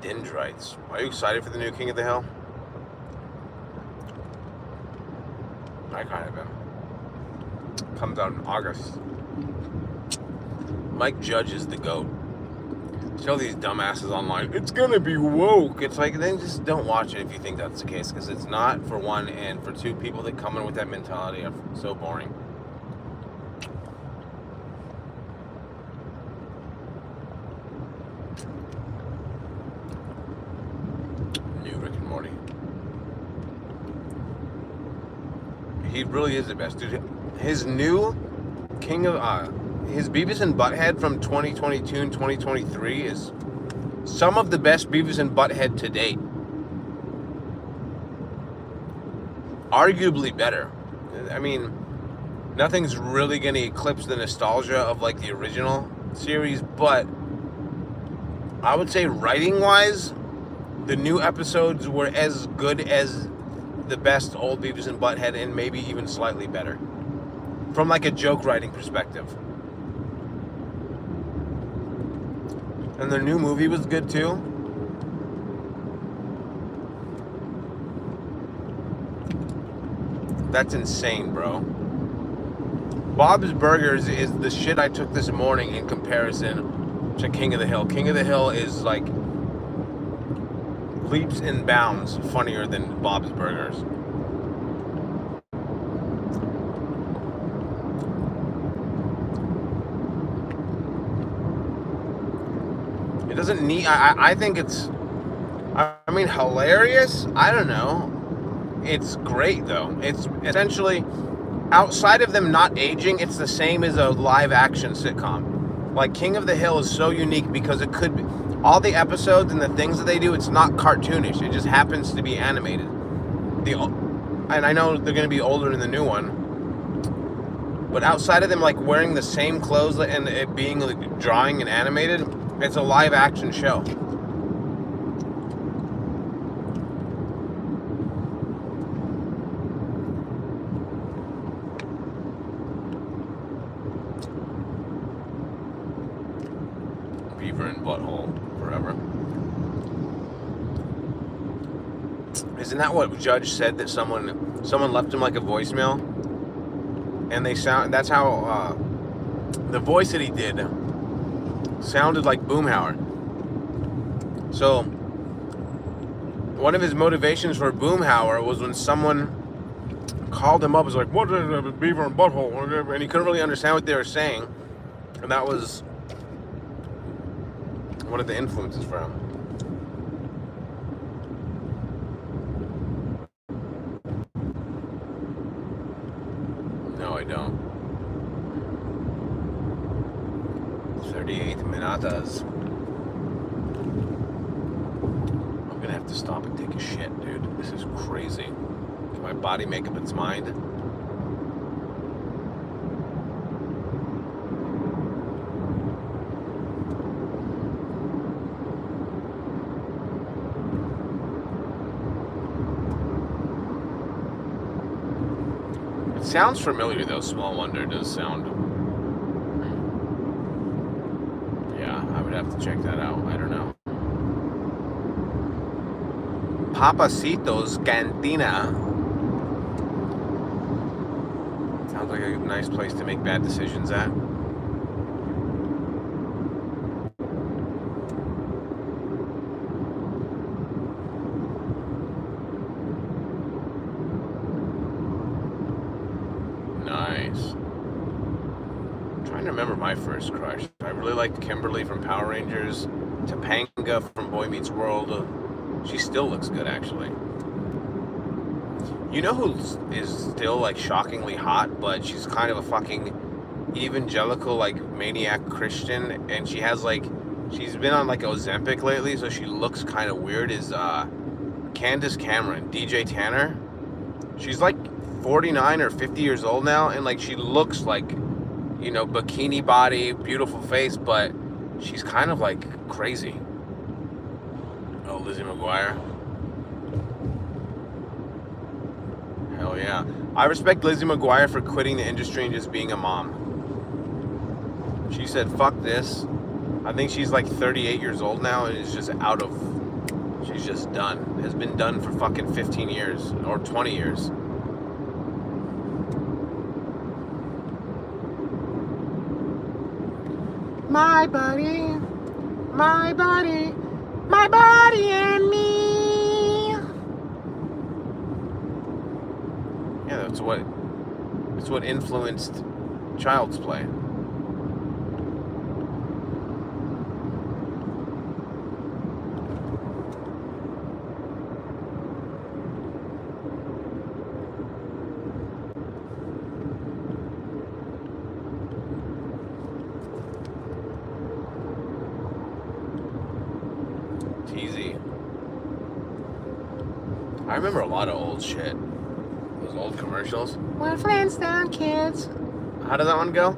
Dendrites. Are you excited for the new King of the Hill? I kind of am. Comes out in August. Mike Judge is the GOAT. Show these dumbasses online, it's gonna be woke. It's like, then just don't watch it if you think that's the case, because it's not, for one, and for two, people that come in with that mentality are so boring. New Rick and Morty. He really is the best, dude. His new his Beavis and Butthead from 2022 and 2023 is some of the best Beavis and Butthead to date. Arguably better. I mean, nothing's really going to eclipse the nostalgia of like the original series, but I would say writing-wise, the new episodes were as good as the best old Beavis and Butthead, and maybe even slightly better. From like a joke writing perspective. And their new movie was good too. That's insane, bro. Bob's Burgers is the shit I took this morning in comparison to King of the Hill. King of the Hill is like leaps and bounds funnier than Bob's Burgers. It doesn't need, I think it's, I mean, hilarious? I don't know. It's great, though. It's essentially, outside of them not aging, it's the same as a live-action sitcom. Like, King of the Hill is so unique because it could be, all the episodes and the things that they do, it's not cartoonish. It just happens to be animated. And I know they're going to be older in the new one. But outside of them, like, wearing the same clothes and it being, like, drawing and animated, it's a live-action show. Beaver and Butthole forever. Isn't that what Judge said, that someone left him like a voicemail? And that's how the voice that he did sounded like Boomhauer. So one of his motivations for Boomhauer was when someone called him up. Was like, "What is a beaver and butthole?" And he couldn't really understand what they were saying, and that was one of the influences for him. No, I don't. 38 minutos. I'm gonna have to stop and take a shit, dude. This is crazy. Can my body make up its mind? It sounds familiar though. Small Wonder does sound. Yeah, I would have to check that out. I don't know. Papacitos Cantina. Sounds like a nice place to make bad decisions at. Nice. I'm trying to remember my first crush. I really liked Kimberly from Power Rangers. Topanga from Boy Meets World. She still looks good, actually. You know who is still, like, shockingly hot, but she's kind of a fucking evangelical, like, maniac Christian, and she has, like, she's been on, like, Ozempic lately, so she looks kind of weird, is Candace Cameron, DJ Tanner. She's, like, 49 or 50 years old now, and, like, she looks like, you know, bikini body, beautiful face, but she's kind of, like, crazy. Oh, Lizzie McGuire. Hell yeah. I respect Lizzie McGuire for quitting the industry and just being a mom. She said, fuck this. I think she's like 38 years old now and is just out of... She's just done. Has been done for fucking 15 years or 20 years. My body, my body, my body and me. Yeah, that's what influenced Child's Play. Easy. I remember a lot of old shit. Those old commercials. We're Flintstone kids. How did that one go?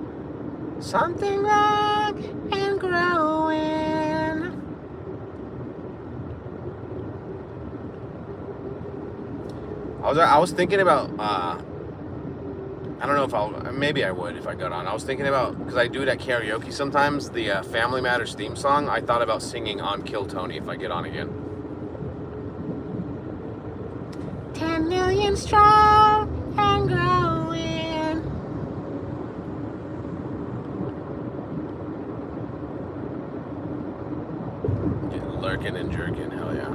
Something wrong and growing. I was thinking about I don't know if maybe I would if I got on. I was thinking about, because I do it at karaoke sometimes, the Family Matters theme song. I thought about singing on Kill Tony if I get on again. 10 million strong and growing. Lurking and jerking, hell yeah.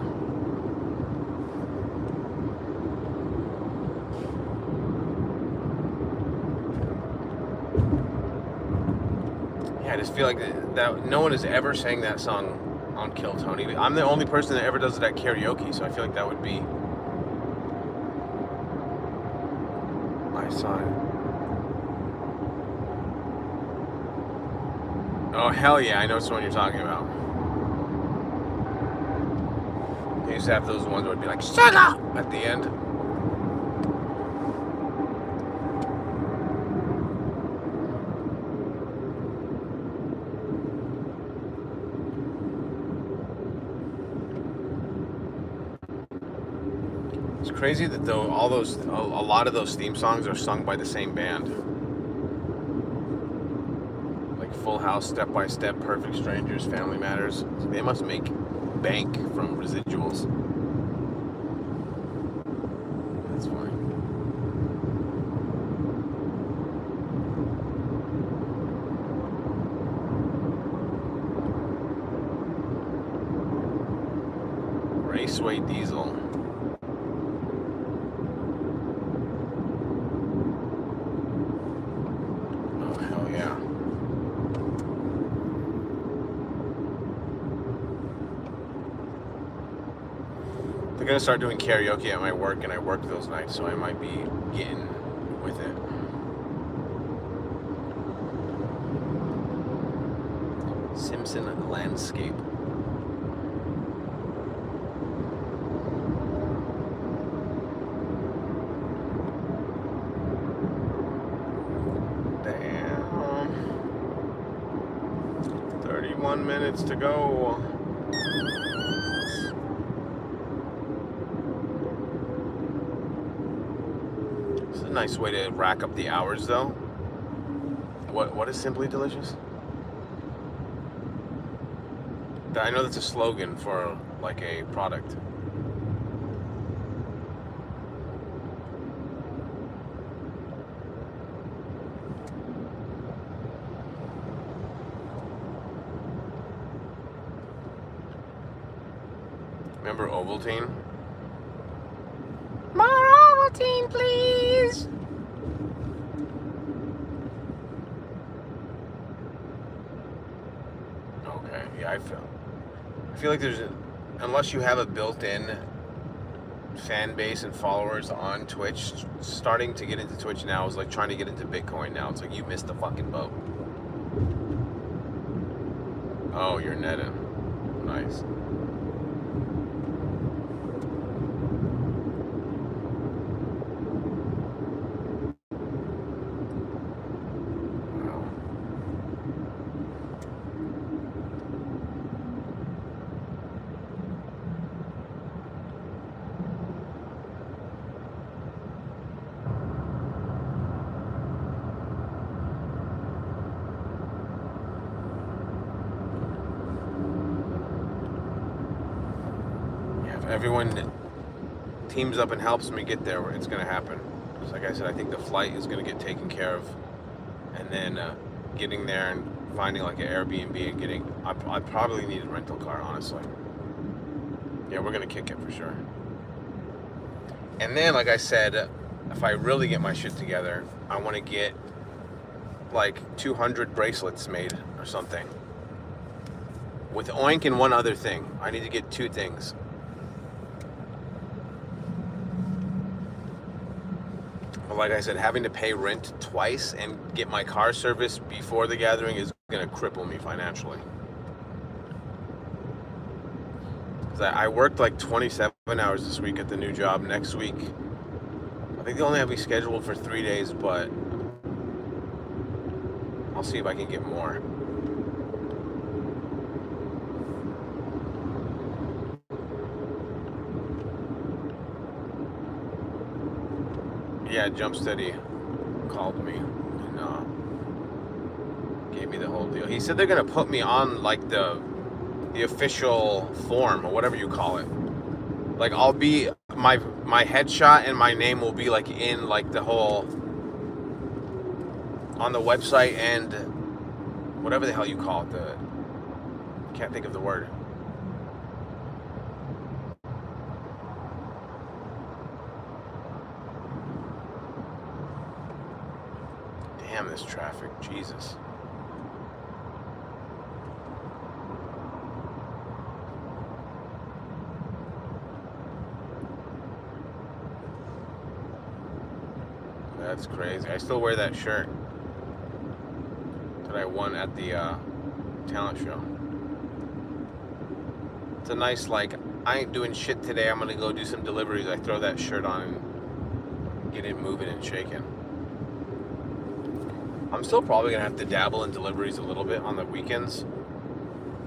I just feel like that no one has ever sang that song on Kill Tony. I'm the only person that ever does it at karaoke, so I feel like that would be my song. Oh, hell yeah, I know which one you're talking about. They used to have those ones that would be like, shut up! At the end. It's crazy that though a lot of those theme songs are sung by the same band. Like Full House, Step by Step, Perfect Strangers, Family Matters. So they must make bank from residuals. That's funny. Raceway Diesel. They're gonna start doing karaoke at my work, and I work those nights, so I might be getting with it. Simpson landscape. Damn. 31 minutes to go. This is a nice way to rack up the hours, though. What is Simply Delicious? I know that's a slogan for like a product. Remember Ovaltine? More Ovaltine, please. Okay, yeah, I feel like there's unless you have a built-in fan base and followers on Twitch, starting to get into Twitch now is like trying to get into Bitcoin now. It's like you missed the fucking boat. Oh, you're netting. Nice. Everyone teams up and helps me get there, it's going to happen. Because like I said, I think the flight is going to get taken care of. And then getting there and finding like an Airbnb and getting... I probably need a rental car, honestly. Yeah, we're going to kick it for sure. And then, like I said, if I really get my shit together, I want to get like 200 bracelets made or something. With Oink and one other thing. I need to get 2 things. Like I said, having to pay rent twice and get my car serviced before the gathering is going to cripple me financially. Because I worked like 27 hours this week at the new job. Next week, I think they only have me scheduled for 3 days, but I'll see if I can get more. Yeah, Jump Steady called me and gave me the whole deal. He said they're gonna put me on like the official form or whatever you call it. Like I'll be my headshot and my name will be like in like the whole on the website and whatever the hell you call it. Can't think of the word. Damn this traffic, Jesus. That's crazy. I still wear that shirt that I won at the talent show. It's a nice, like, I ain't doing shit today, I'm gonna go do some deliveries. I throw that shirt on and get it moving and shaking. I'm still probably gonna have to dabble in deliveries a little bit on the weekends.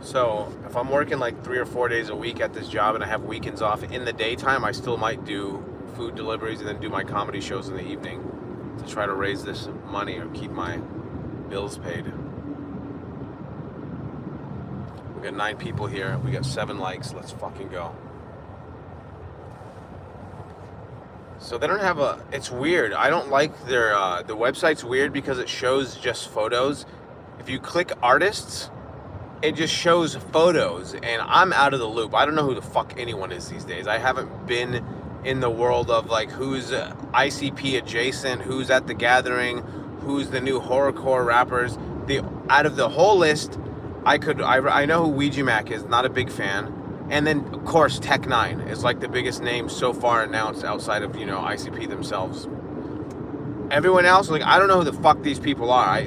So if I'm working like 3 or 4 days a week at this job and I have weekends off in the daytime, I still might do food deliveries and then do my comedy shows in the evening to try to raise this money or keep my bills paid. We got 9 people here. We got 7 likes. Let's fucking go. So they don't have a... It's weird. I don't like their... the website's weird because it shows just photos. If you click artists, it just shows photos. And I'm out of the loop. I don't know who the fuck anyone is these days. I haven't been in the world of like who's ICP adjacent, who's at the gathering, who's the new horrorcore rappers. Out of the whole list, I know who Ouija Mac is. Not a big fan. And then, of course, Tech9 is like the biggest name so far announced outside of, ICP themselves. Everyone else, like, I don't know who the fuck these people are.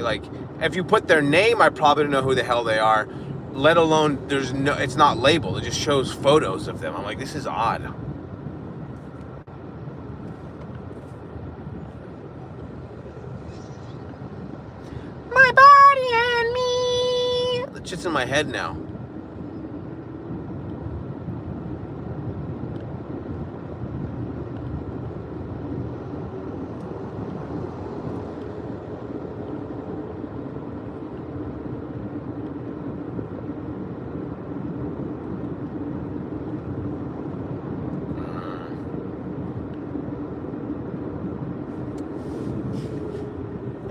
If you put their name, I probably don't know who the hell they are. Let alone, it's not labeled. It just shows photos of them. I'm like, this is odd. My body and me. It's just in my head now.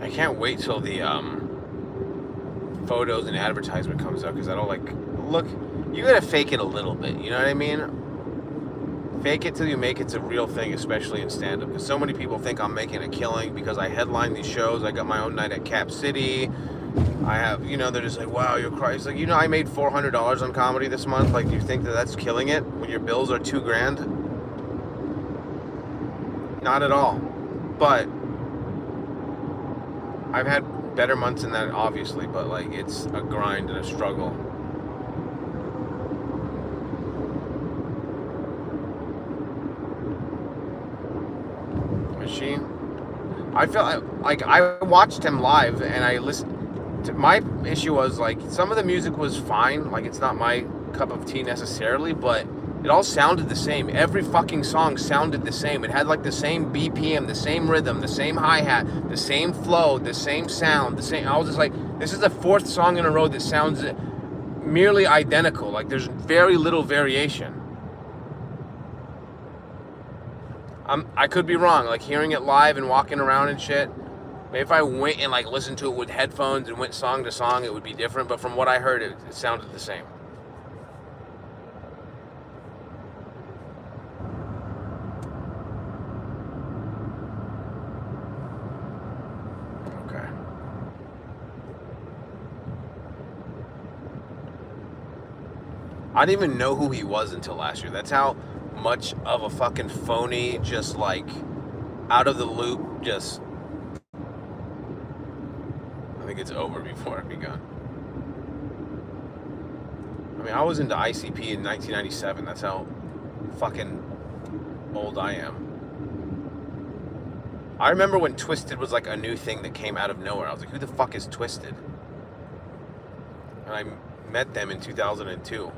I can't wait till the photos and advertisement comes up, because I don't look, you gotta fake it a little bit, you know what I mean? Fake it till you make it's a real thing, especially in stand-up, because so many people think I'm making a killing because I headline these shows. I got my own night at Cap City. I have, they're just like, wow, you're crazy. Like, I made $400 on comedy this month. Like, do you think that that's killing it when your bills are $2,000? Not at all. But I've had better months than that, obviously, but like, it's a grind and a struggle. Machine. I feel like I watched him live and I listened. My issue was, like, some of the music was fine. Like, it's not my cup of tea necessarily, but it all sounded the same. Every fucking song sounded the same. It had like the same BPM, the same rhythm, the same hi-hat, the same flow, the same sound, the same. I was just like, this is the fourth song in a row that sounds merely identical. Like, there's very little variation. I could be wrong. Like, hearing it live and walking around and shit, maybe if I went and like listened to it with headphones and went song to song, it would be different. But from what I heard, it sounded the same. Okay. I didn't even know who he was until last year. That's how much of a fucking phony, just like out of the loop, just. I think it's over before it begun. I mean, I was into ICP in 1997. That's how fucking old I am. I remember when Twisted was like a new thing that came out of nowhere. I was like, who the fuck is Twisted? And I met them in 2002.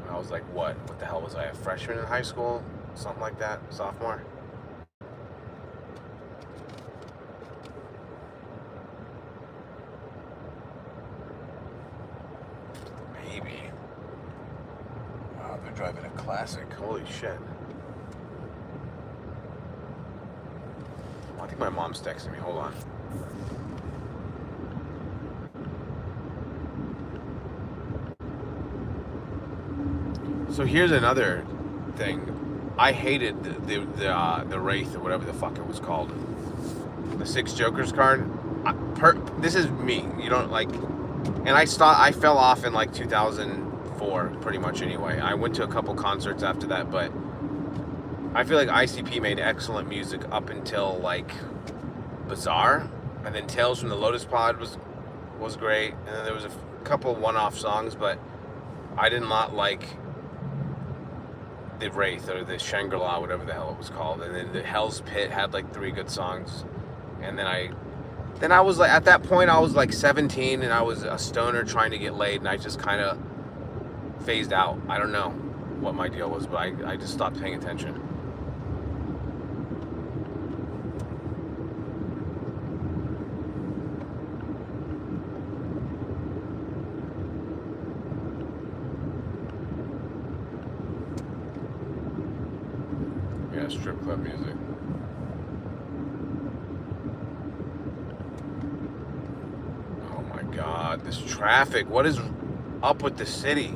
And I was like, what? What the hell was I, a freshman in high school? Something like that? Sophomore? Maybe. Wow, they're driving a classic. Holy shit. I think my mom's texting me. Hold on. So here's another thing. I hated the Wraith, or whatever the fuck it was called. The 6 Jokers card. This is me. You don't like. And I fell off in like 2004, pretty much anyway. I went to a couple concerts after that, but I feel like ICP made excellent music up until like Bizarre, and then Tales from the Lotus Pod was great, and then there was a couple one-off songs, but I did not like the Wraith or the Shangri-La, whatever the hell it was called, and then the Hell's Pit had like 3 good songs, and then I was like, at that point I was like 17 and I was a stoner trying to get laid, and I just kind of phased out. I don't know what my deal was, but I just stopped paying attention. Yeah, strip club music. Oh my God, this traffic. What is up with the city?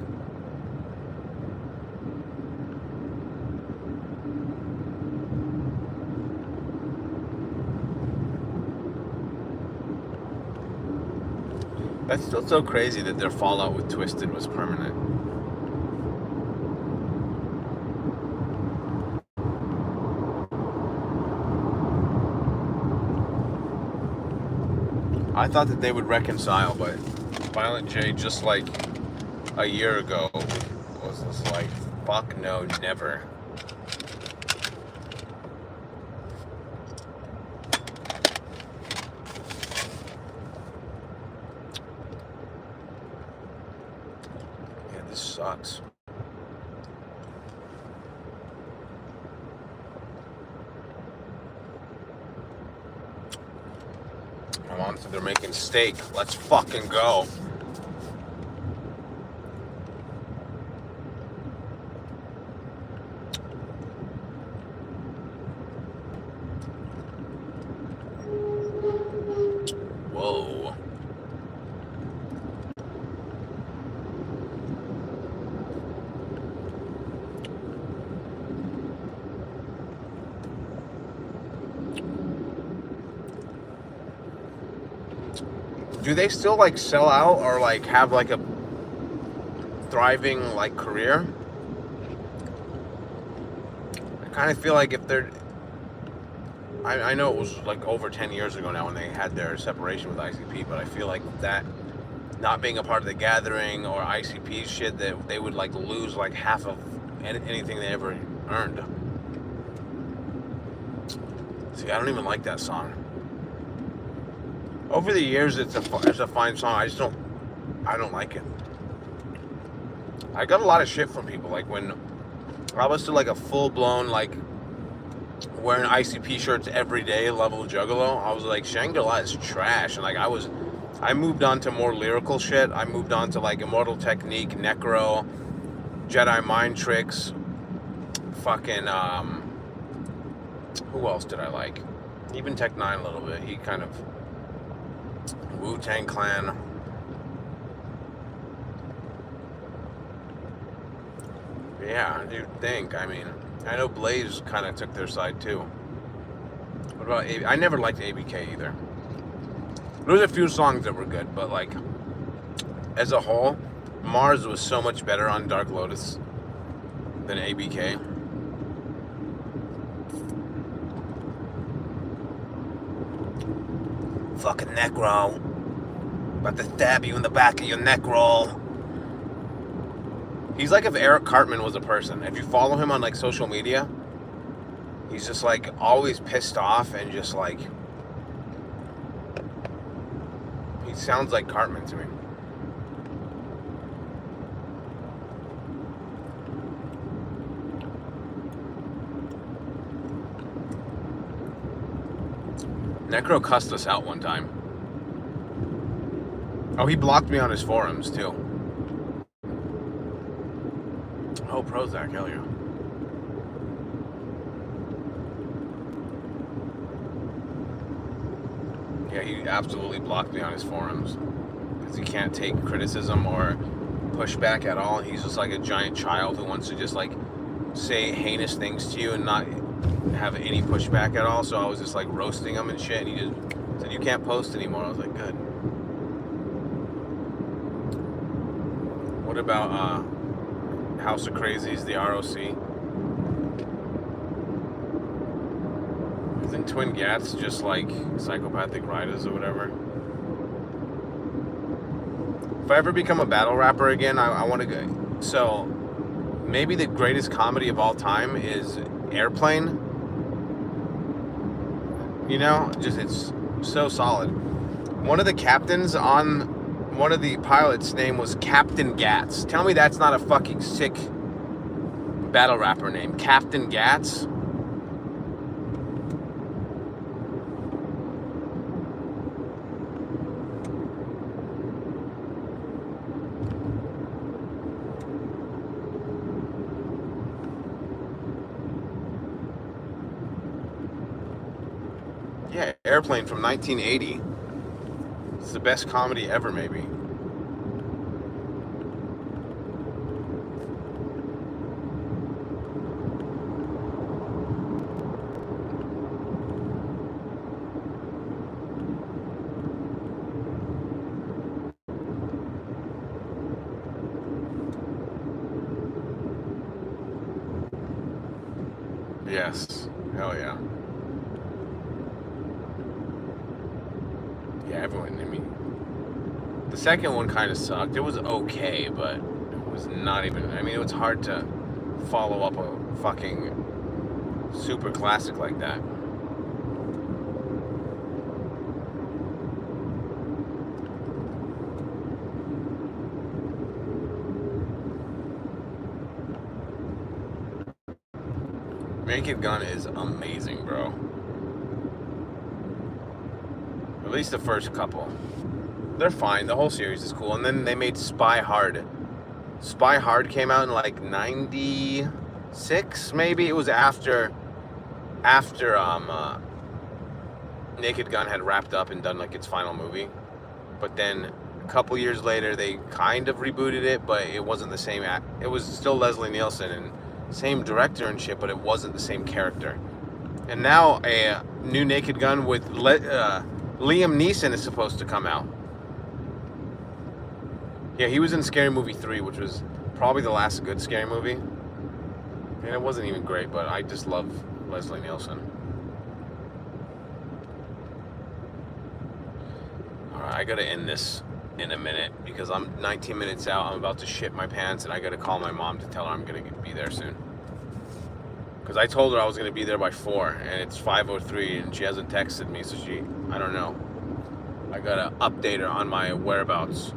That's still so crazy that their fallout with Twisted was permanent. I thought that they would reconcile, but Violent J, just like a year ago, was just like, fuck no, never. Yeah, this sucks. My mom said they're making steak. Let's fucking go. Whoa. Do they still like sell out or like have like a thriving like career? I kind of feel like if they're, I know it was like over 10 years ago now when they had their separation with ICP, but I feel like that not being a part of the Gathering or ICP shit, that they would like lose like half of anything they ever earned. See, I don't even like that song. Over the years, it's a fine song. I don't like it. I got a lot of shit from people. Like when I was still like a full blown like wearing ICP shirts every day level juggalo, I was like, Shangri-La is trash. And like I moved on to more lyrical shit. I moved on to like Immortal Technique, Necro, Jedi Mind Tricks, fucking who else did I like? Even Tech Nine a little bit. He kind of Wu-Tang Clan. Yeah, you'd think. I mean, I know Blaze kind of took their side too. What about AB? I never liked ABK either. There was a few songs that were good, but like as a whole, Mars was so much better on Dark Lotus than ABK. Fucking Necro. About to stab you in the back of your neck roll. He's like if Eric Cartman was a person. If you follow him on like social media, he's just like always pissed off and just like, he sounds like Cartman to me. Necro cussed us out one time. Oh, he blocked me on his forums too. Oh, Prozac, hell yeah. Yeah, he absolutely blocked me on his forums because he can't take criticism or pushback at all. He's just like a giant child who wants to just like say heinous things to you and not have any pushback at all. So I was just like roasting him and shit, and he just said, "You can't post anymore." I was like, "Good." What about House of Crazies, the ROC? Isn't Twin Gats just like Psychopathic Riders or whatever? If I ever become a battle rapper again, I want to go. So maybe the greatest comedy of all time is Airplane. You know, just it's so solid. One of the captains on one of the pilots' name was Captain Gats. Tell me that's not a fucking sick battle rapper name. Captain Gats. Yeah, Airplane from 1980. It's the best comedy ever, maybe. Yes. Hell yeah. Yeah, everyone. I mean, the second one kind of sucked. It was okay, but it was not even. I mean, it was hard to follow up a fucking super classic like that. Naked Gun is amazing, bro. At least the first couple. They're fine. The whole series is cool. And then they made Spy Hard. Spy Hard came out in like 96, maybe. It was after Naked Gun had wrapped up and done like its final movie. But then a couple years later, they kind of rebooted it, but it wasn't the same. It was still Leslie Nielsen and same director and shit, but it wasn't the same character. And now a new Naked Gun with Liam Neeson is supposed to come out. Yeah, he was in Scary Movie 3, which was probably the last good Scary Movie. And it wasn't even great, but I just love Leslie Nielsen. Alright, I gotta end this in a minute because I'm 19 minutes out. I'm about to shit my pants and I gotta call my mom to tell her I'm gonna be there soon. Because I told her I was gonna be there by 4 and it's 5:03 and she hasn't texted me, so I don't know. I gotta update her on my whereabouts.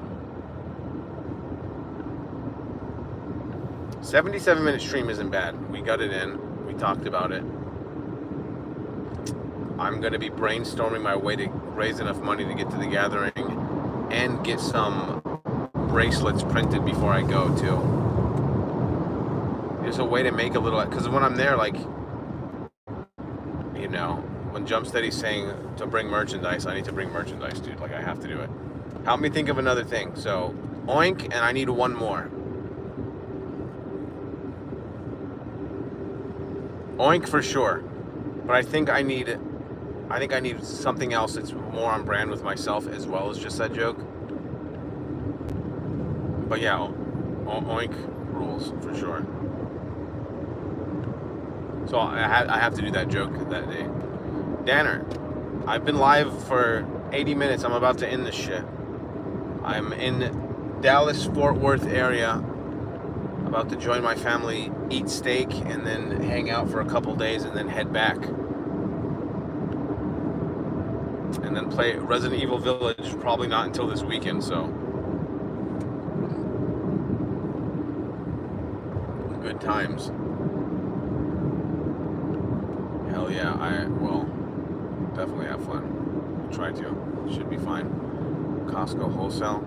77-minute stream isn't bad. We got it in. We talked about it. I'm going to be brainstorming my way to raise enough money to get to the gathering and get some bracelets printed before I go, too. There's a way to make a little... Because when I'm there, like... You know, when Jumpsteady's saying to bring merchandise, I need to bring merchandise, dude. Like, I have to do it. Help me think of another thing. So, Oink, and I need one more. Oink for sure, but I think I need something else that's more on brand with myself as well as just that joke. But yeah, Oink rules for sure. So I have to do that joke that day. Danner, I've been live for 80 minutes. I'm about to end this shit. I'm in Dallas, Fort Worth area. About to join my family, eat steak, and then hang out for a couple days, and then head back. And then play Resident Evil Village, probably not until this weekend, so. Good times. Hell yeah, I will definitely have fun. Try to. Should be fine. Costco wholesale.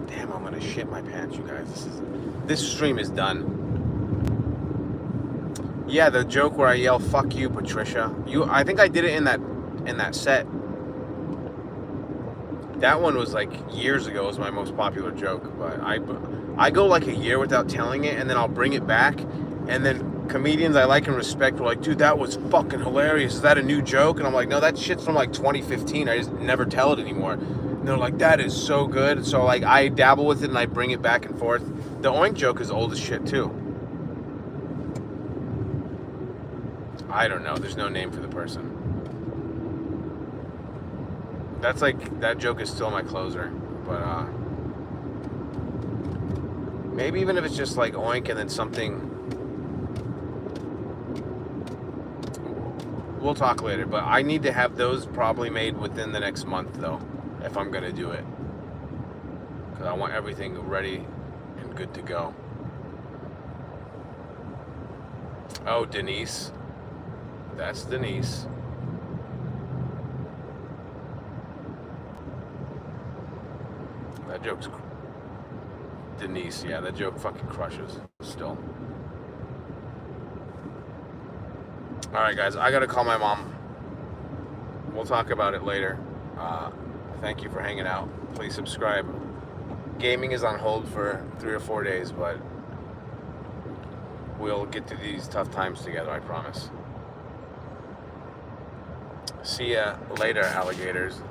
Damn, I'm gonna shit my pants, you guys. This stream is done. Yeah, the joke where I yell "fuck you, Patricia." I think I did it in that set. That one was like years ago. It was my most popular joke, but I go like a year without telling it, and then I'll bring it back, and then comedians I like and respect were like, "Dude, that was fucking hilarious. Is that a new joke?" And I'm like, "No, that shit's from like 2015. I just never tell it anymore." And they're like, "That is so good." So like I dabble with it and I bring it back and forth. The Oink joke is old as shit too. I don't know. There's no name for the person. That's like, that joke is still my closer. But maybe even if it's just like Oink and then something. We'll talk later. But I need to have those probably made within the next month though, if I'm going to do it. Because I want everything ready and good to go. Oh, Denise. That's Denise. That joke's... Denise, yeah, that joke fucking crushes still. Alright guys, I gotta call my mom. We'll talk about it later. Thank you for hanging out. Please subscribe. Gaming is on hold for 3 or 4 days, but we'll get through these tough times together, I promise. See ya later, alligators.